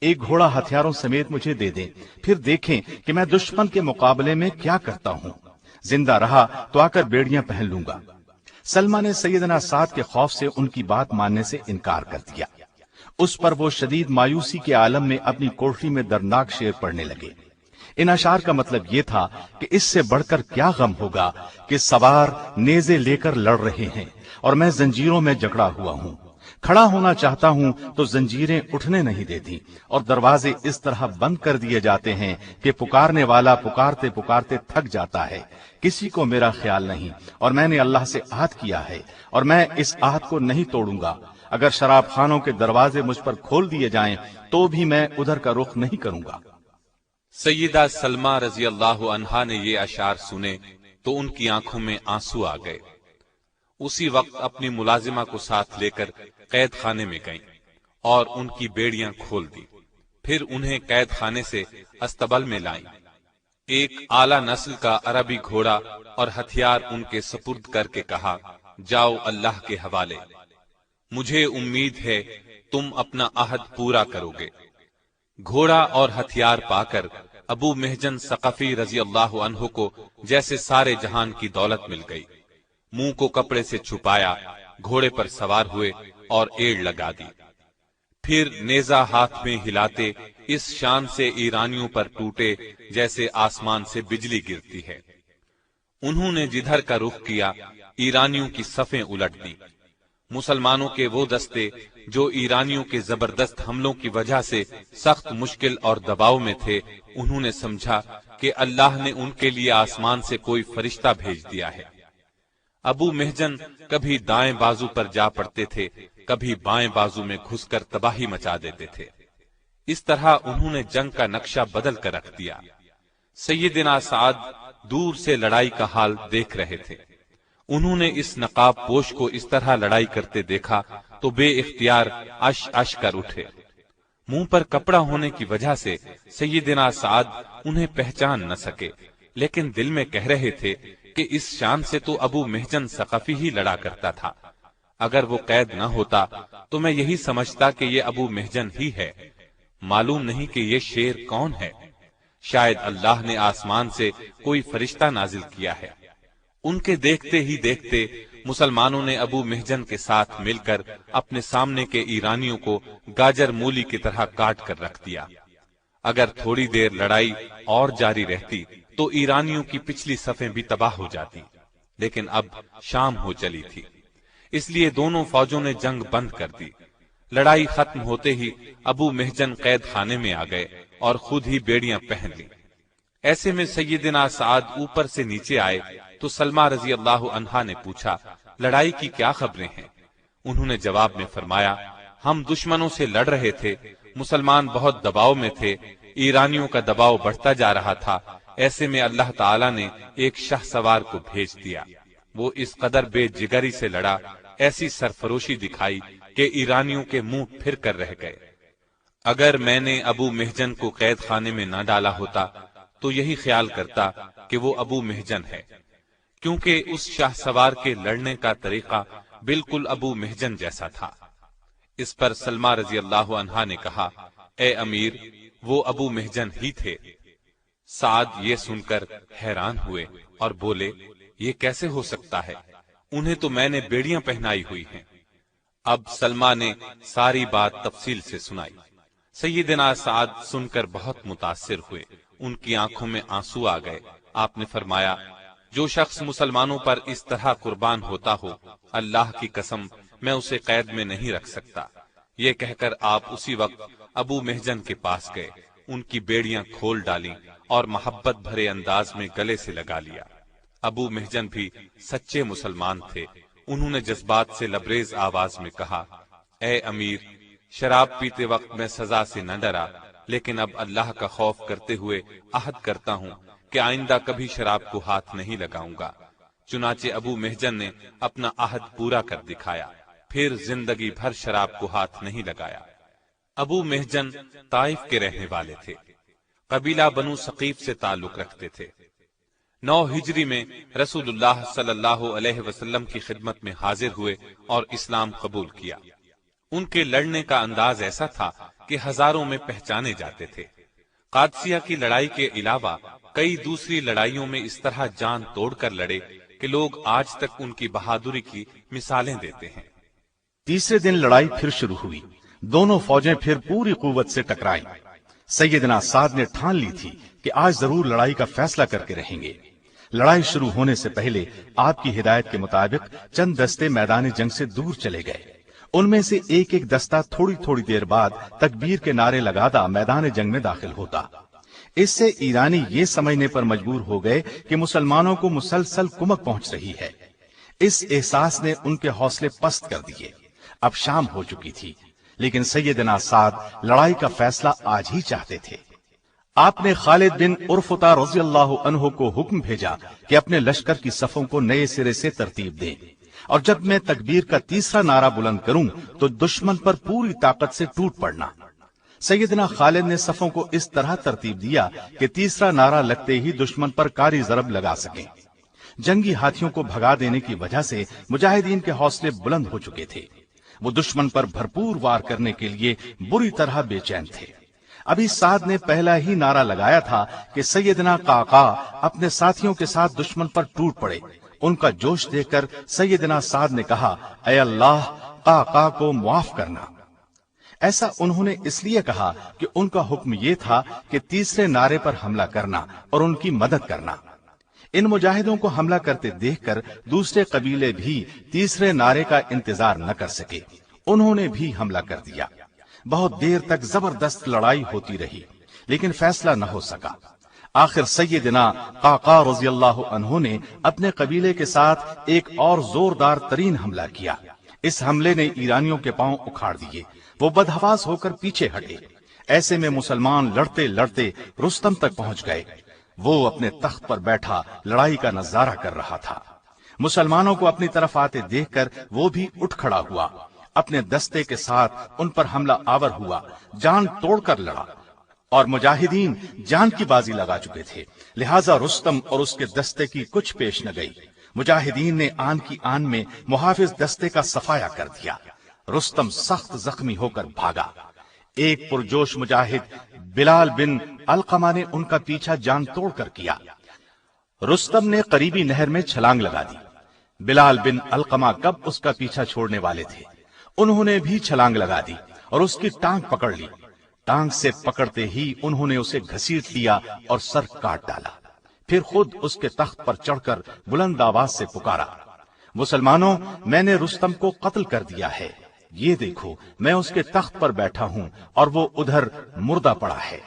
ایک گھوڑا ہتھیاروں سمیت مجھے دے دیں، پھر دیکھیں کہ میں دشمن کے مقابلے میں کیا کرتا ہوں۔ زندہ رہا تو آ کر بیڑیاں پہن لوں گا۔ سلمہ نے سیدنا سعد کے خوف سے ان کی بات ماننے سے انکار کر دیا۔ اس پر وہ شدید مایوسی کے عالم میں اپنی کوٹری میں دردناک شعر پڑھنے لگے۔ ان اشعار کا مطلب یہ تھا کہ اس سے بڑھ کر کیا غم ہوگا کہ سوار نیزے لے کر لڑ رہے ہیں اور میں زنجیروں میں جکڑا ہوا ہوں، کھڑا ہونا چاہتا ہوں تو زنجیریں اٹھنے نہیں دیتی اور دروازے اس طرح بند کر دیے جاتے ہیں کہ پکارنے والا پکارتے پکارتے تھک جاتا ہے، کسی کو میرا خیال نہیں، اور میں نے اللہ سے عہد کیا ہے اور میں اس عہد کو نہیں توڑوں گا۔ اگر شراب خانوں کے دروازے مجھ پر کھول دیے جائیں تو بھی میں ادھر کا رخ نہیں کروں گا۔ سیدہ سلمہ رضی اللہ عنہا نے یہ اشعار سنے تو ان کی آنکھوں میں آنسو آ گئے۔ اسی وقت اپنی ملازمہ کو ساتھ لے کر قید خانے میں گئیں اور ان کی بیڑیاں کھول دی، پھر انہیں قید خانے سے استبل میں لائیں۔ ایک اعلیٰ نسل کا عربی گھوڑا اور ہتھیار ان کے سپرد کر کے کہا، جاؤ اللہ کے حوالے، مجھے امید ہے تم اپنا عہد پورا کرو گے۔ گھوڑا اور ہتھیار پا کر ابو محجن ثقفی رضی اللہ عنہ کو جیسے سارے جہان کی دولت مل گئی۔ منہ کو کپڑے سے چھپایا، گھوڑے پر سوار ہوئے اور ایڑ لگا دی۔ پھر نیزہ ہاتھ میں ہلاتے اس شان سے ایرانیوں پر ٹوٹے جیسے آسمان سے بجلی گرتی ہے۔ انہوں نے جدھر کا رخ کیا ایرانیوں کی صفیں الٹ دی۔ مسلمانوں کے وہ دستے جو ایرانیوں کے زبردست حملوں کی وجہ سے سخت مشکل اور دباؤ میں تھے، انہوں نے سمجھا کہ اللہ نے ان کے لیے آسمان سے کوئی فرشتہ بھیج دیا ہے۔ ابو محجن کبھی دائیں بازو پر جا پڑتے تھے، کبھی بائیں بازو میں گھس کر تباہی مچا دیتے تھے۔ اس طرح انہوں نے جنگ کا نقشہ بدل کر رکھ دیا۔ سیدنا سعد دور سے لڑائی کا حال دیکھ رہے تھے۔ انہوں نے اس نقاب پوش کو اس طرح لڑائی کرتے دیکھا تو بے اختیار اش کر اٹھے۔ منہ پر کپڑا ہونے کی وجہ سے سیدنا سعد انہیں پہچان نہ سکے، لیکن دل میں کہہ رہے تھے کہ اس شان سے تو ابو محجن ثقفی ہی لڑا کرتا تھا۔ اگر وہ قید نہ ہوتا تو میں یہی سمجھتا کہ یہ ابو محجن ہی ہے۔ معلوم نہیں کہ یہ شیر کون ہے۔ شاید اللہ نے آسمان سے کوئی فرشتہ نازل کیا ہے۔ ان کے دیکھتے ہی دیکھتے مسلمانوں نے ابو محجن کے ساتھ مل کر اپنے سامنے کے ایرانیوں کو گاجر مولی کی طرح کاٹ کر رکھ دیا۔ اگر تھوڑی دیر لڑائی اور جاری رہتی تو ایرانیوں کی پچھلی صفیں بھی تباہ ہو جاتی، لیکن اب شام ہو چلی تھی، اس لیے دونوں فوجوں نے جنگ بند کر دی۔ لڑائی ختم ہوتے ہی ابو محجن قید خانے میں آ گئے اور خود ہی بیڑیاں پہن لی۔ ایسے میں سیدنا سعد اوپر سے نیچے آئے تو سلمہ رضی اللہ عنہا نے پوچھا، لڑائی کی کیا خبریں ہیں؟ انہوں نے جواب میں فرمایا، ہم دشمنوں سے لڑ رہے تھے، مسلمان بہت دباؤ میں تھے، ایرانیوں کا دباؤ بڑھتا جا رہا تھا، ایسے میں اللہ تعالی نے ایک شاہ سوار کو بھیج دیا۔ وہ اس قدر بے جگری سے لڑا، ایسی سرفروشی دکھائی کہ ایرانیوں کے منہ پھر کر رہ گئے۔ اگر میں نے ابو محجن کو قید خانے میں نہ ڈالا ہوتا تو یہی خیال کرتا کہ وہ ابو محجن ہے، کیونکہ اس شاہ سوار کے لڑنے کا طریقہ بالکل ابو محجن جیسا تھا۔ اس پر سلمہ رضی اللہ عنہا نے کہا، اے امیر، وہ ابو محجن ہی تھے۔ سعد یہ سن کر حیران ہوئے اور بولے، یہ کیسے ہو سکتا ہے؟ انہیں تو میں نے بیڑیاں پہنائی ہوئی ہیں۔ اب سلمہ نے ساری بات تفصیل سے سنائی۔ سیدنا سعد سن کر بہت متاثر ہوئے، ان کی آنکھوں میں آنسو آ گئے۔ آپ نے فرمایا، جو شخص مسلمانوں پر اس طرح قربان ہوتا ہو، اللہ کی قسم میں اسے قید میں نہیں رکھ سکتا۔ یہ کہہ کر آپ اسی وقت ابو محجن کے پاس گئے، ان کی بیڑیاں کھول ڈالیں اور محبت بھرے انداز میں گلے سے لگا لیا۔ ابو محجن بھی سچے مسلمان تھے۔ انہوں نے جذبات سے لبریز آواز میں کہا، اے امیر، شراب پیتے وقت میں سزا سے نہ ڈرا، لیکن اب اللہ کا خوف کرتے ہوئے عہد کرتا ہوں کہ آئندہ کبھی شراب کو ہاتھ نہیں لگاؤں گا۔ چنانچہ ابو محجن نے اپنا عہد پورا کر دکھایا، پھر زندگی بھر شراب کو ہاتھ نہیں لگایا۔ ابو محجن طائف کے رہنے والے تھے، قبیلہ بنو ثقیف سے تعلق رکھتے تھے۔ 9 ہجری میں رسول اللہ صلی اللہ علیہ وسلم کی خدمت میں حاضر ہوئے اور اسلام قبول کیا۔ ان کے لڑنے کا انداز ایسا تھا کہ ہزاروں میں پہچانے جاتے تھے۔ قادسیہ کی لڑائی کے علاوہ کئی دوسری لڑائیوں میں اس طرح جان توڑ کر لڑے کہ لوگ آج تک ان کی بہادری کی مثالیں دیتے ہیں۔ تیسرے دن لڑائی پھر شروع ہوئی، دونوں فوجیں پھر پوری قوت سے ٹکرائیں۔ سیدنا سعد نے ٹھان لی تھی کہ آج ضرور لڑائی کا فیصلہ کر کے رہیں گے۔ لڑائی شروع ہونے سے پہلے آپ کی ہدایت کے مطابق چند دستے میدان جنگ سے دور چلے گئے۔ ان میں سے ایک ایک دستہ تھوڑی تھوڑی دیر بعد تکبیر کے نعرے لگاتا میدان جنگ میں داخل ہوتا۔ اس سے ایرانی یہ سمجھنے پر مجبور ہو گئے کہ مسلمانوں کو مسلسل کمک پہنچ رہی ہے۔ اس احساس نے ان کے حوصلے پست کر دیے۔ اب شام ہو چکی تھی، لیکن سیدنا سعد لڑائی کا فیصلہ آج ہی چاہتے تھے۔ آپ نے خالد بن عرفطہ رضی اللہ عنہ کو حکم بھیجا کہ اپنے لشکر کی صفوں کو نئے سرے سے ترتیب دیں، اور جب میں تکبیر کا تیسرا نعرہ بلند کروں تو دشمن پر پوری طاقت سے ٹوٹ پڑنا۔ سیدنا خالد نے صفوں کو اس طرح ترتیب دیا کہ تیسرا نعرہ لگتے ہی دشمن پر کاری ضرب لگا سکیں۔ جنگی ہاتھیوں کو بھگا دینے کی وجہ سے مجاہدین کے حوصلے بلند ہو چکے تھے۔ وہ دشمن پر بھرپور وار کرنے کے لیے بری طرح بے چین تھے۔ ابھی سعد نے پہلا ہی نعرہ لگایا تھا کہ سیدنا قعقاع اپنے ساتھیوں کے ساتھ دشمن پر ٹوٹ پڑے۔ ان کا جوش دیکھ کر سیدنا سعد نے کہا، اے اللہ، قعقاع کو معاف کرنا۔ ایسا انہوں نے اس لیے کہا کہ ان کا حکم یہ تھا کہ تیسرے نعرے پر حملہ کرنا اور ان کی مدد کرنا۔ ان مجاہدوں کو حملہ کرتے دیکھ کر دوسرے قبیلے بھی تیسرے نعرے کا انتظار نہ کر سکے، انہوں نے بھی حملہ کر دیا۔ بہت دیر تک زبردست لڑائی ہوتی رہی لیکن فیصلہ نہ ہو سکا۔ آخر سیدنا قعقاع رضی اللہ عنہ نے اپنے قبیلے کے ساتھ ایک اور زوردار ترین حملہ کیا۔ اس حملے نے ایرانیوں کے پاؤں اکھاڑ دیے، وہ بدحواس ہو کر پیچھے ہٹے۔ ایسے میں مسلمان لڑتے لڑتے رستم تک پہنچ گئے۔ وہ اپنے تخت پر بیٹھا لڑائی کا نظارہ کر رہا تھا۔ مسلمانوں کو اپنی طرف آتے دیکھ کر وہ بھی اٹھ کھڑا ہوا، اپنے دستے کے ساتھ ان پر حملہ آور ہوا، جان توڑ کر لڑا، اور مجاہدین جان کی بازی لگا چکے تھے، لہذا رستم اور اس کے دستے کی کچھ پیش نہ گئی۔ مجاہدین نے آن کی آن میں محافظ دستے کا صفایا کر دیا۔ رستم سخت زخمی ہو کر بھاگا۔ ایک پرجوش مجاہد بلال بن علقمہ نے ان کا پیچھا جان توڑ کر کیا۔ رستم نے قریبی نہر میں چھلانگ لگا دی۔ بلال بن علقمہ کب اس کا پیچھا چھوڑنے والے تھے، انہوں نے بھی چھلانگ لگا دی اور اس کی ٹانگ پکڑ لی۔ ٹانگ سے پکڑتے ہی انہوں نے اسے گھسیٹ لیا اور سر کاٹ ڈالا، پھر خود اس کے تخت پر چڑھ کر بلند آواز سے پکارا، مسلمانوں، میں نے رستم کو قتل کر دیا ہے، یہ دیکھو میں اس کے تخت پر بیٹھا ہوں اور وہ ادھر مردہ پڑا ہے۔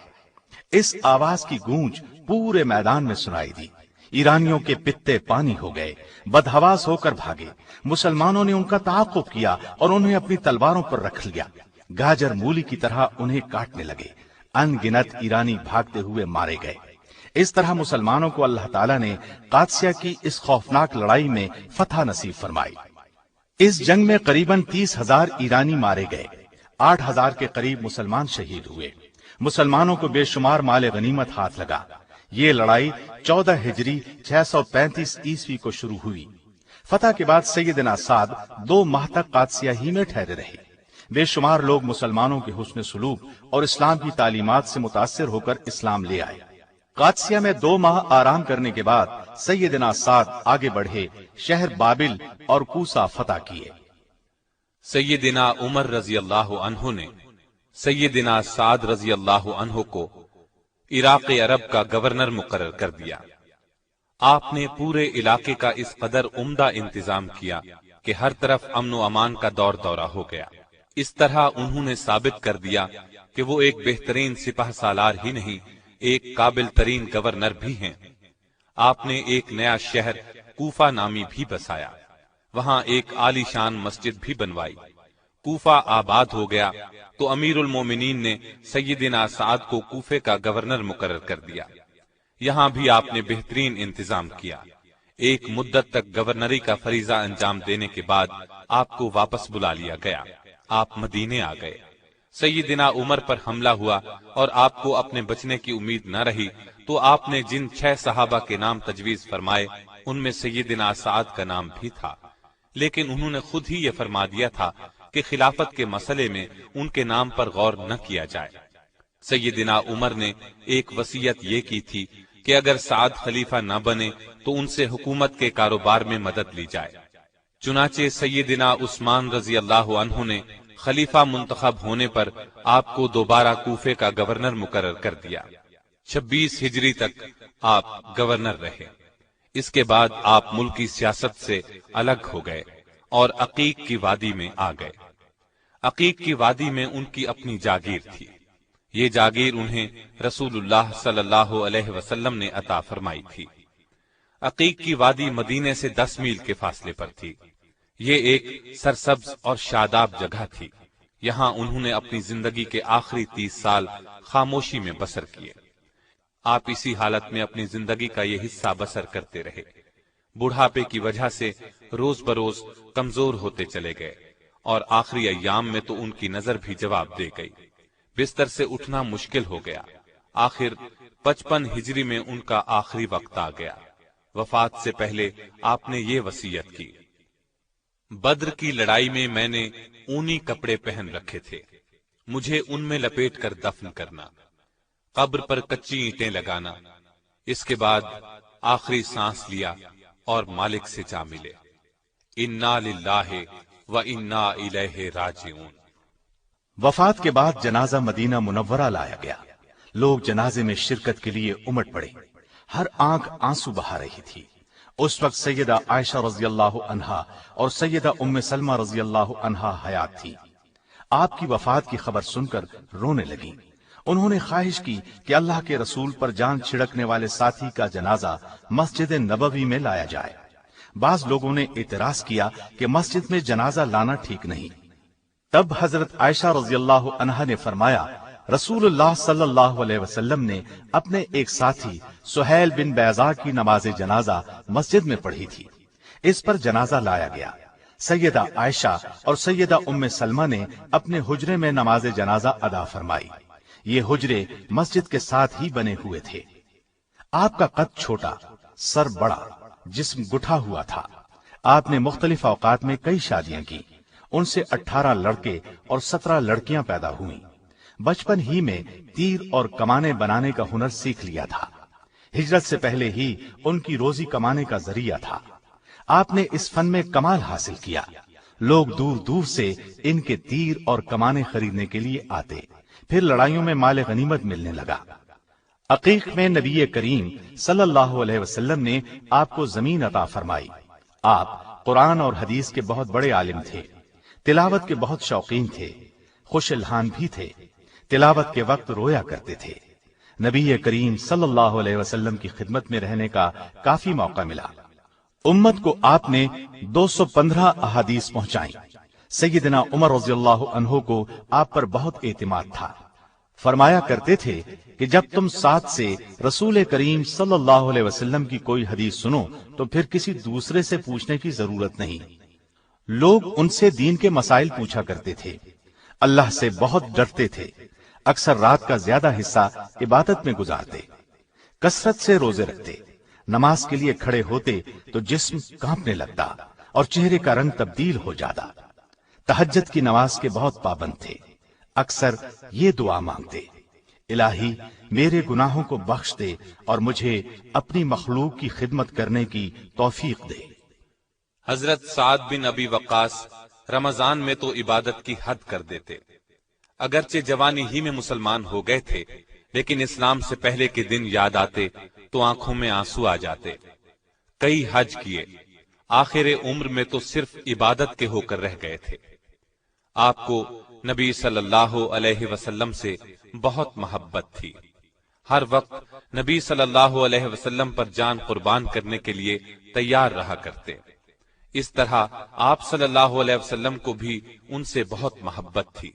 اس آواز کی گونج پورے میدان میں سنائی دی۔ ایرانیوں کے پتے پانی ہو گئے، بدحواس ہو کر بھاگے۔ مسلمانوں نے ان کا تعاقب کیا اور انہیں اپنی تلواروں پر رکھ لیا، گاجر مولی کی طرح انہیں کاٹنے لگے۔ ان گنت ایرانی بھاگتے ہوئے مارے گئے۔ اس طرح مسلمانوں کو اللہ تعالیٰ نے قادسیہ کی اس خوفناک لڑائی میں فتح نصیب فرمائی۔ اس جنگ میں قریباً 30,000 ایرانی مارے گئے، 8,000 کے قریب مسلمان شہید ہوئے۔ مسلمانوں کو بے شمار مال غنیمت ہاتھ لگا۔ یہ لڑائی 14 ہجری 635 عیسوی کو شروع ہوئی۔ فتح کے بعد سیدنا سعد 2 ماہ تک قادسیہ ہی میں ٹھہرے رہے۔ بے شمار لوگ مسلمانوں کے حسن سلوک اور اسلام کی تعلیمات سے متاثر ہو کر اسلام لے آئے۔ قادسیہ میں 2 ماہ آرام کرنے کے بعد سیدنا سعد آگے بڑھے، شہر بابل اور کوسہ فتح کیے۔ سیدنا عمر رضی اللہ عنہ نے سیدنا سعد رضی اللہ عنہ کو عراق عرب کا گورنر مقرر کر دیا۔ آپ نے پورے علاقے کا اس قدر عمدہ انتظام کیا کہ ہر طرف امن و امان کا دور دورہ ہو گیا۔ اس طرح انہوں نے ثابت کر دیا کہ وہ ایک بہترین سپہ سالار ہی نہیں، ایک قابل ترین گورنر بھی ہیں۔ آپ نے ایک نیا شہر کوفہ نامی بھی بسایا، وہاں ایک عالی شان مسجد بھی بنوائی۔ کوفہ آباد ہو گیا تو امیر المومنین نے سیدنا سعد کو کوفے کا گورنر مقرر کر دیا۔ یہاں بھی آپ نے بہترین انتظام کیا۔ ایک مدت تک گورنری کا فریضہ انجام دینے کے بعد آپ کو واپس بلا لیا گیا۔ آپ مدینے آ گئے۔ سیدنا عمر پر حملہ ہوا اور آپ کو اپنے بچنے کی امید نہ رہی تو آپ نے جن 6 صحابہ کے نام تجویز فرمائے ان میں سیدنا سعد کا نام بھی تھا، لیکن انہوں نے خود ہی یہ فرما دیا تھا کہ خلافت کے مسئلے میں ان کے نام پر غور نہ کیا جائے۔ سیدنا عمر نے ایک وصیت یہ کی تھی کہ اگر سعد خلیفہ نہ بنے تو ان سے حکومت کے کاروبار میں مدد لی جائے۔ چنانچہ سیدنا عثمان رضی اللہ عنہ نے خلیفہ منتخب ہونے پر آپ کو دوبارہ کوفے کا گورنر مقرر کر دیا۔ 26 ہجری تک آپ گورنر رہے۔ اس کے بعد آپ ملکی سیاست سے الگ ہو گئے اور عقیق کی وادی میں آ گئے۔ عقیق کی وادی میں ان کی اپنی جاگیر تھی۔ یہ جاگیر انہیں رسول اللہ صلی اللہ علیہ وسلم نے عطا فرمائی تھی۔ عقیق کی وادی مدینے سے 10 میل کے فاصلے پر تھی۔ یہ ایک سرسبز اور شاداب جگہ تھی۔ یہاں انہوں نے اپنی زندگی کے آخری 30 سال خاموشی میں بسر کیے۔ آپ اسی حالت میں اپنی زندگی کا یہ حصہ بسر کرتے رہے۔ بڑھاپے کی وجہ سے روز بروز کمزور ہوتے چلے گئے اور آخری ایام میں تو ان کی نظر بھی جواب دے گئی۔ بستر سے اٹھنا مشکل ہو گیا۔ آخر 55 ہجری میں ان کا آخری وقت آ گیا۔ وفات سے پہلے آپ نے یہ وصیت کی، بدر کی لڑائی میں نے اونی کپڑے پہن رکھے تھے، مجھے ان میں لپیٹ کر دفن کرنا، قبر پر کچی اینٹیں لگانا، اس کے بعد آخری سانس لیا اور مالک سے جا ملے۔ انا للہ و انا الیہ راجعون۔ وفات کے بعد جنازہ مدینہ منورہ لایا گیا۔ لوگ جنازے میں شرکت کے لیے امٹ پڑے، ہر آنکھ آنسو بہا رہی تھی۔ اس وقت سیدہ عائشہ رضی اللہ عنہا اور سیدہ ام سلمہ رضی اللہ عنہا حیات تھی۔ آپ کی وفات کی خبر سن کر رونے لگیں۔ انہوں نے خواہش کی کہ اللہ کے رسول پر جان چھڑکنے والے ساتھی کا جنازہ مسجد نبوی میں لایا جائے۔ بعض لوگوں نے اعتراض کیا کہ مسجد میں جنازہ لانا ٹھیک نہیں۔ تب حضرت عائشہ رضی اللہ عنہا نے فرمایا، رسول اللہ صلی اللہ علیہ وسلم نے اپنے ایک ساتھی سہیل بن بیضاء کی نماز جنازہ مسجد میں پڑھی تھی، اس پر جنازہ لایا گیا۔ سیدہ عائشہ اور سیدہ ام سلمہ نے اپنے حجرے میں نماز جنازہ ادا فرمائی۔ یہ حجرے مسجد کے ساتھ ہی بنے ہوئے تھے۔ آپ کا قد چھوٹا، سر بڑا، جسم گٹھا ہوا تھا۔ آپ نے مختلف اوقات میں کئی شادیاں کی، ان سے 18 لڑکے اور 17 لڑکیاں پیدا ہوئیں۔ بچپن ہی میں تیر اور کمانے بنانے کا ہنر سیکھ لیا تھا۔ ہجرت سے پہلے ہی ان کی روزی کمانے کا ذریعہ تھا۔ آپ نے اس فن میں کمال حاصل کیا۔ لوگ دور دور سے ان کے تیر اور کمانے خریدنے کے لیے آتے، پھر لڑائیوں میں مال غنیمت ملنے لگا۔ عقیق میں نبی کریم صلی اللہ علیہ وسلم نے آپ کو زمین عطا فرمائی۔ آپ قرآن اور حدیث کے بہت بڑے عالم تھے، تلاوت کے بہت شوقین تھے، خوش الحان بھی تھے، تلاوت کے وقت رویا کرتے تھے۔ نبی کریم صلی اللہ علیہ وسلم کی خدمت میں رہنے کا کافی موقع ملا۔ امت کو آپ نے 215 احادیث پہنچائیں۔ سیدنا عمر رضی اللہ عنہ کو آپ پر بہت اعتماد تھا۔ فرمایا کرتے تھے کہ جب تم ساتھ سے رسول کریم صلی اللہ علیہ وسلم کی کوئی حدیث سنو تو پھر کسی دوسرے سے پوچھنے کی ضرورت نہیں۔ لوگ ان سے دین کے مسائل پوچھا کرتے تھے، اللہ سے بہت ڈرتے تھے، اکثر رات کا زیادہ حصہ عبادت میں گزارتے، کثرت سے روزے رکھتے، نماز کے لیے کھڑے ہوتے تو جسم کانپنے لگتا اور چہرے کا رنگ تبدیل ہو جاتا۔ تہجد کی نماز کے بہت پابند تھے، اکثر یہ دعا مانگتے، الہی میرے گناہوں کو بخش دے اور مجھے اپنی مخلوق کی خدمت کرنے کی توفیق دے۔ حضرت سعد بن ابی وقاص رمضان میں تو عبادت کی حد کر دیتے۔ اگرچہ جوانی ہی میں مسلمان ہو گئے تھے، لیکن اسلام سے پہلے کے دن یاد آتے تو آنکھوں میں آنسو آ جاتے۔ کئی حج کیے، آخر عمر میں تو صرف عبادت کے ہو کر رہ گئے تھے۔ آپ کو نبی صلی اللہ علیہ وسلم سے بہت محبت تھی۔ ہر وقت نبی صلی اللہ علیہ وسلم پر جان قربان کرنے کے لیے تیار رہا کرتے۔ اس طرح آپ صلی اللہ علیہ وسلم کو بھی ان سے بہت محبت تھی۔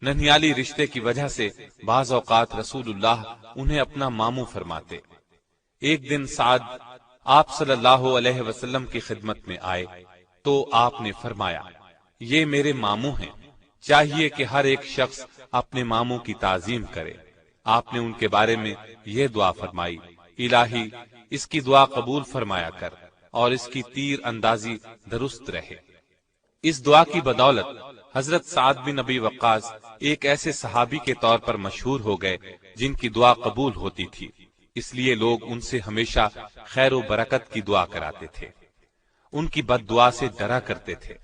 ننھیالی رشتے کی وجہ سے بعض اوقات رسول اللہ انہیں اپنا ماموں فرماتے۔ ایک دن سعد آپ صلی اللہ علیہ وسلم کی خدمت میں آئے تو آپ نے فرمایا، یہ میرے ماموں ہیں، چاہیے کہ ہر ایک شخص اپنے ماموں کی تعظیم کرے۔ آپ نے ان کے بارے میں یہ دعا فرمائی، الہی اس کی دعا قبول فرمایا کر اور اس کی تیر اندازی درست رہے۔ اس دعا کی بدولت حضرت سعد بن ابی وقاص ایک ایسے صحابی کے طور پر مشہور ہو گئے جن کی دعا قبول ہوتی تھی، اس لیے لوگ ان سے ہمیشہ خیر و برکت کی دعا کراتے تھے، ان کی بد دعا سے ڈرا کرتے تھے۔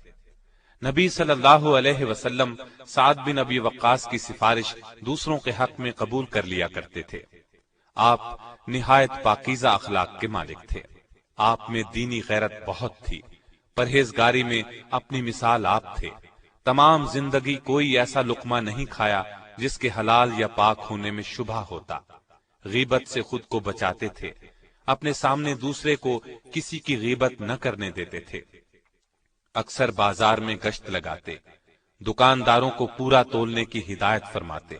نبی صلی اللہ علیہ وسلم سعد بن ابی وقاص کی سفارش دوسروں کے حق میں قبول کر لیا کرتے تھے۔ آپ نہایت پاکیزہ اخلاق کے مالک تھے۔ آپ میں دینی غیرت بہت تھی، پرہیزگاری میں اپنی مثال آپ تھے۔ تمام زندگی کوئی ایسا لقمہ نہیں کھایا جس کے حلال یا پاک ہونے میں شبہ ہوتا۔ غیبت سے خود کو بچاتے تھے، اپنے سامنے دوسرے کو کسی کی غیبت نہ کرنے دیتے تھے۔ اکثر بازار میں گشت لگاتے، دکانداروں کو پورا تولنے کی ہدایت فرماتے۔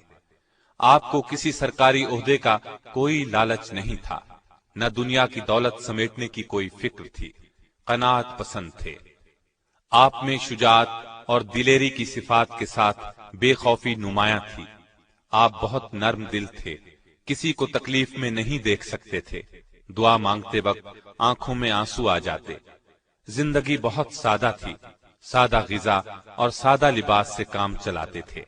آپ کو کسی سرکاری عہدے کا کوئی لالچ نہیں تھا، نہ دنیا کی دولت سمیٹنے کی کوئی فکر تھی، قناعت پسند تھے۔ آپ میں شجاعت اور دلیری کی صفات کے ساتھ بے خوفی نمایاں تھی۔ آپ بہت نرم دل تھے، کسی کو تکلیف میں نہیں دیکھ سکتے تھے۔ دعا مانگتے وقت آنکھوں میں آنسو آ جاتے۔ زندگی بہت سادہ تھی، سادہ غذا اور سادہ لباس سے کام چلاتے تھے،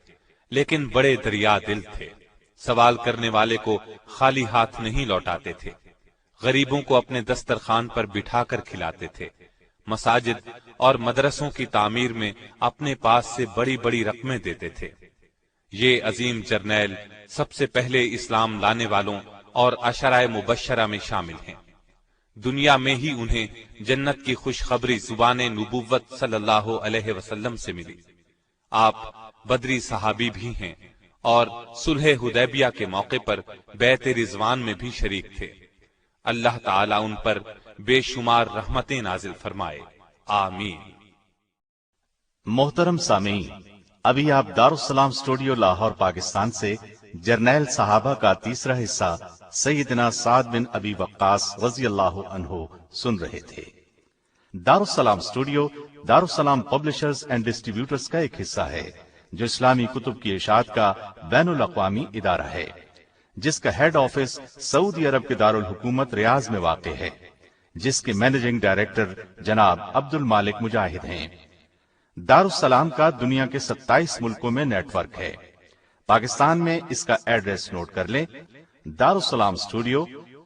لیکن بڑے دریا دل تھے۔ سوال کرنے والے کو خالی ہاتھ نہیں لوٹاتے تھے، غریبوں کو اپنے دسترخوان پر بٹھا کر کھلاتے تھے۔ مساجد اور مدرسوں کی تعمیر میں اپنے پاس سے بڑی بڑی رقمیں دیتے تھے۔ یہ عظیم جرنیل سب سے پہلے اسلام لانے والوں اور عشرۂ مبشرہ میں شامل ہیں۔ دنیا میں ہی انہیں جنت کی خوشخبری زبان نبوت صلی اللہ علیہ وسلم سے ملی۔ آپ بدری صحابی بھی ہیں اور صلح حدیبیہ کے موقع پر بیعت رضوان میں بھی شریک تھے۔ اللہ تعالیٰ ان پر بے شمار رحمتیں نازل فرمائے، آمین۔ محترم سامعین، ابھی آپ دارالسلام اسٹوڈیو لاہور پاکستان سے جرنیل صحابہ کا تیسرا حصہ سیدنا سعد بن ابی وقاص رضی اللہ عنہ سن رہے تھے۔ دارالسلام اسٹوڈیو دارالسلام پبلشرز اینڈ ڈسٹریبیوٹرز کا ایک حصہ ہے جو اسلامی کتب کی اشاعت کا بین الاقوامی ادارہ ہے، جس کا ہیڈ آفس سعودی عرب کے دارالحکومت ریاض میں واقع ہے، جس کے مینیجنگ ڈائریکٹر جناب عبد المالک مجاہد ہیں۔ دارالسلام کا دنیا کے 27 ملکوں میں نیٹ ورک ہے۔ پاکستان میں اس کا ایڈریس نوٹ کر لیں: دارالسلام اسٹوڈیو،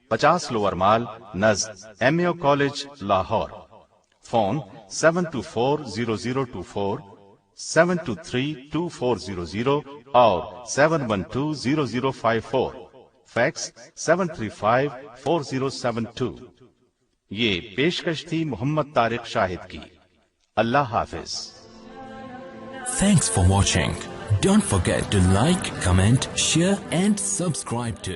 50 لوور مال، نزد ایم اے او کالج، لاہور۔ فون 72400247232400 اور 71200054، فیکس 7354072۔ یہ پیشکش تھی محمد طارق شاہد کی۔ اللہ حافظ۔ Thanks for watching. Don't forget to like, comment, share and subscribe to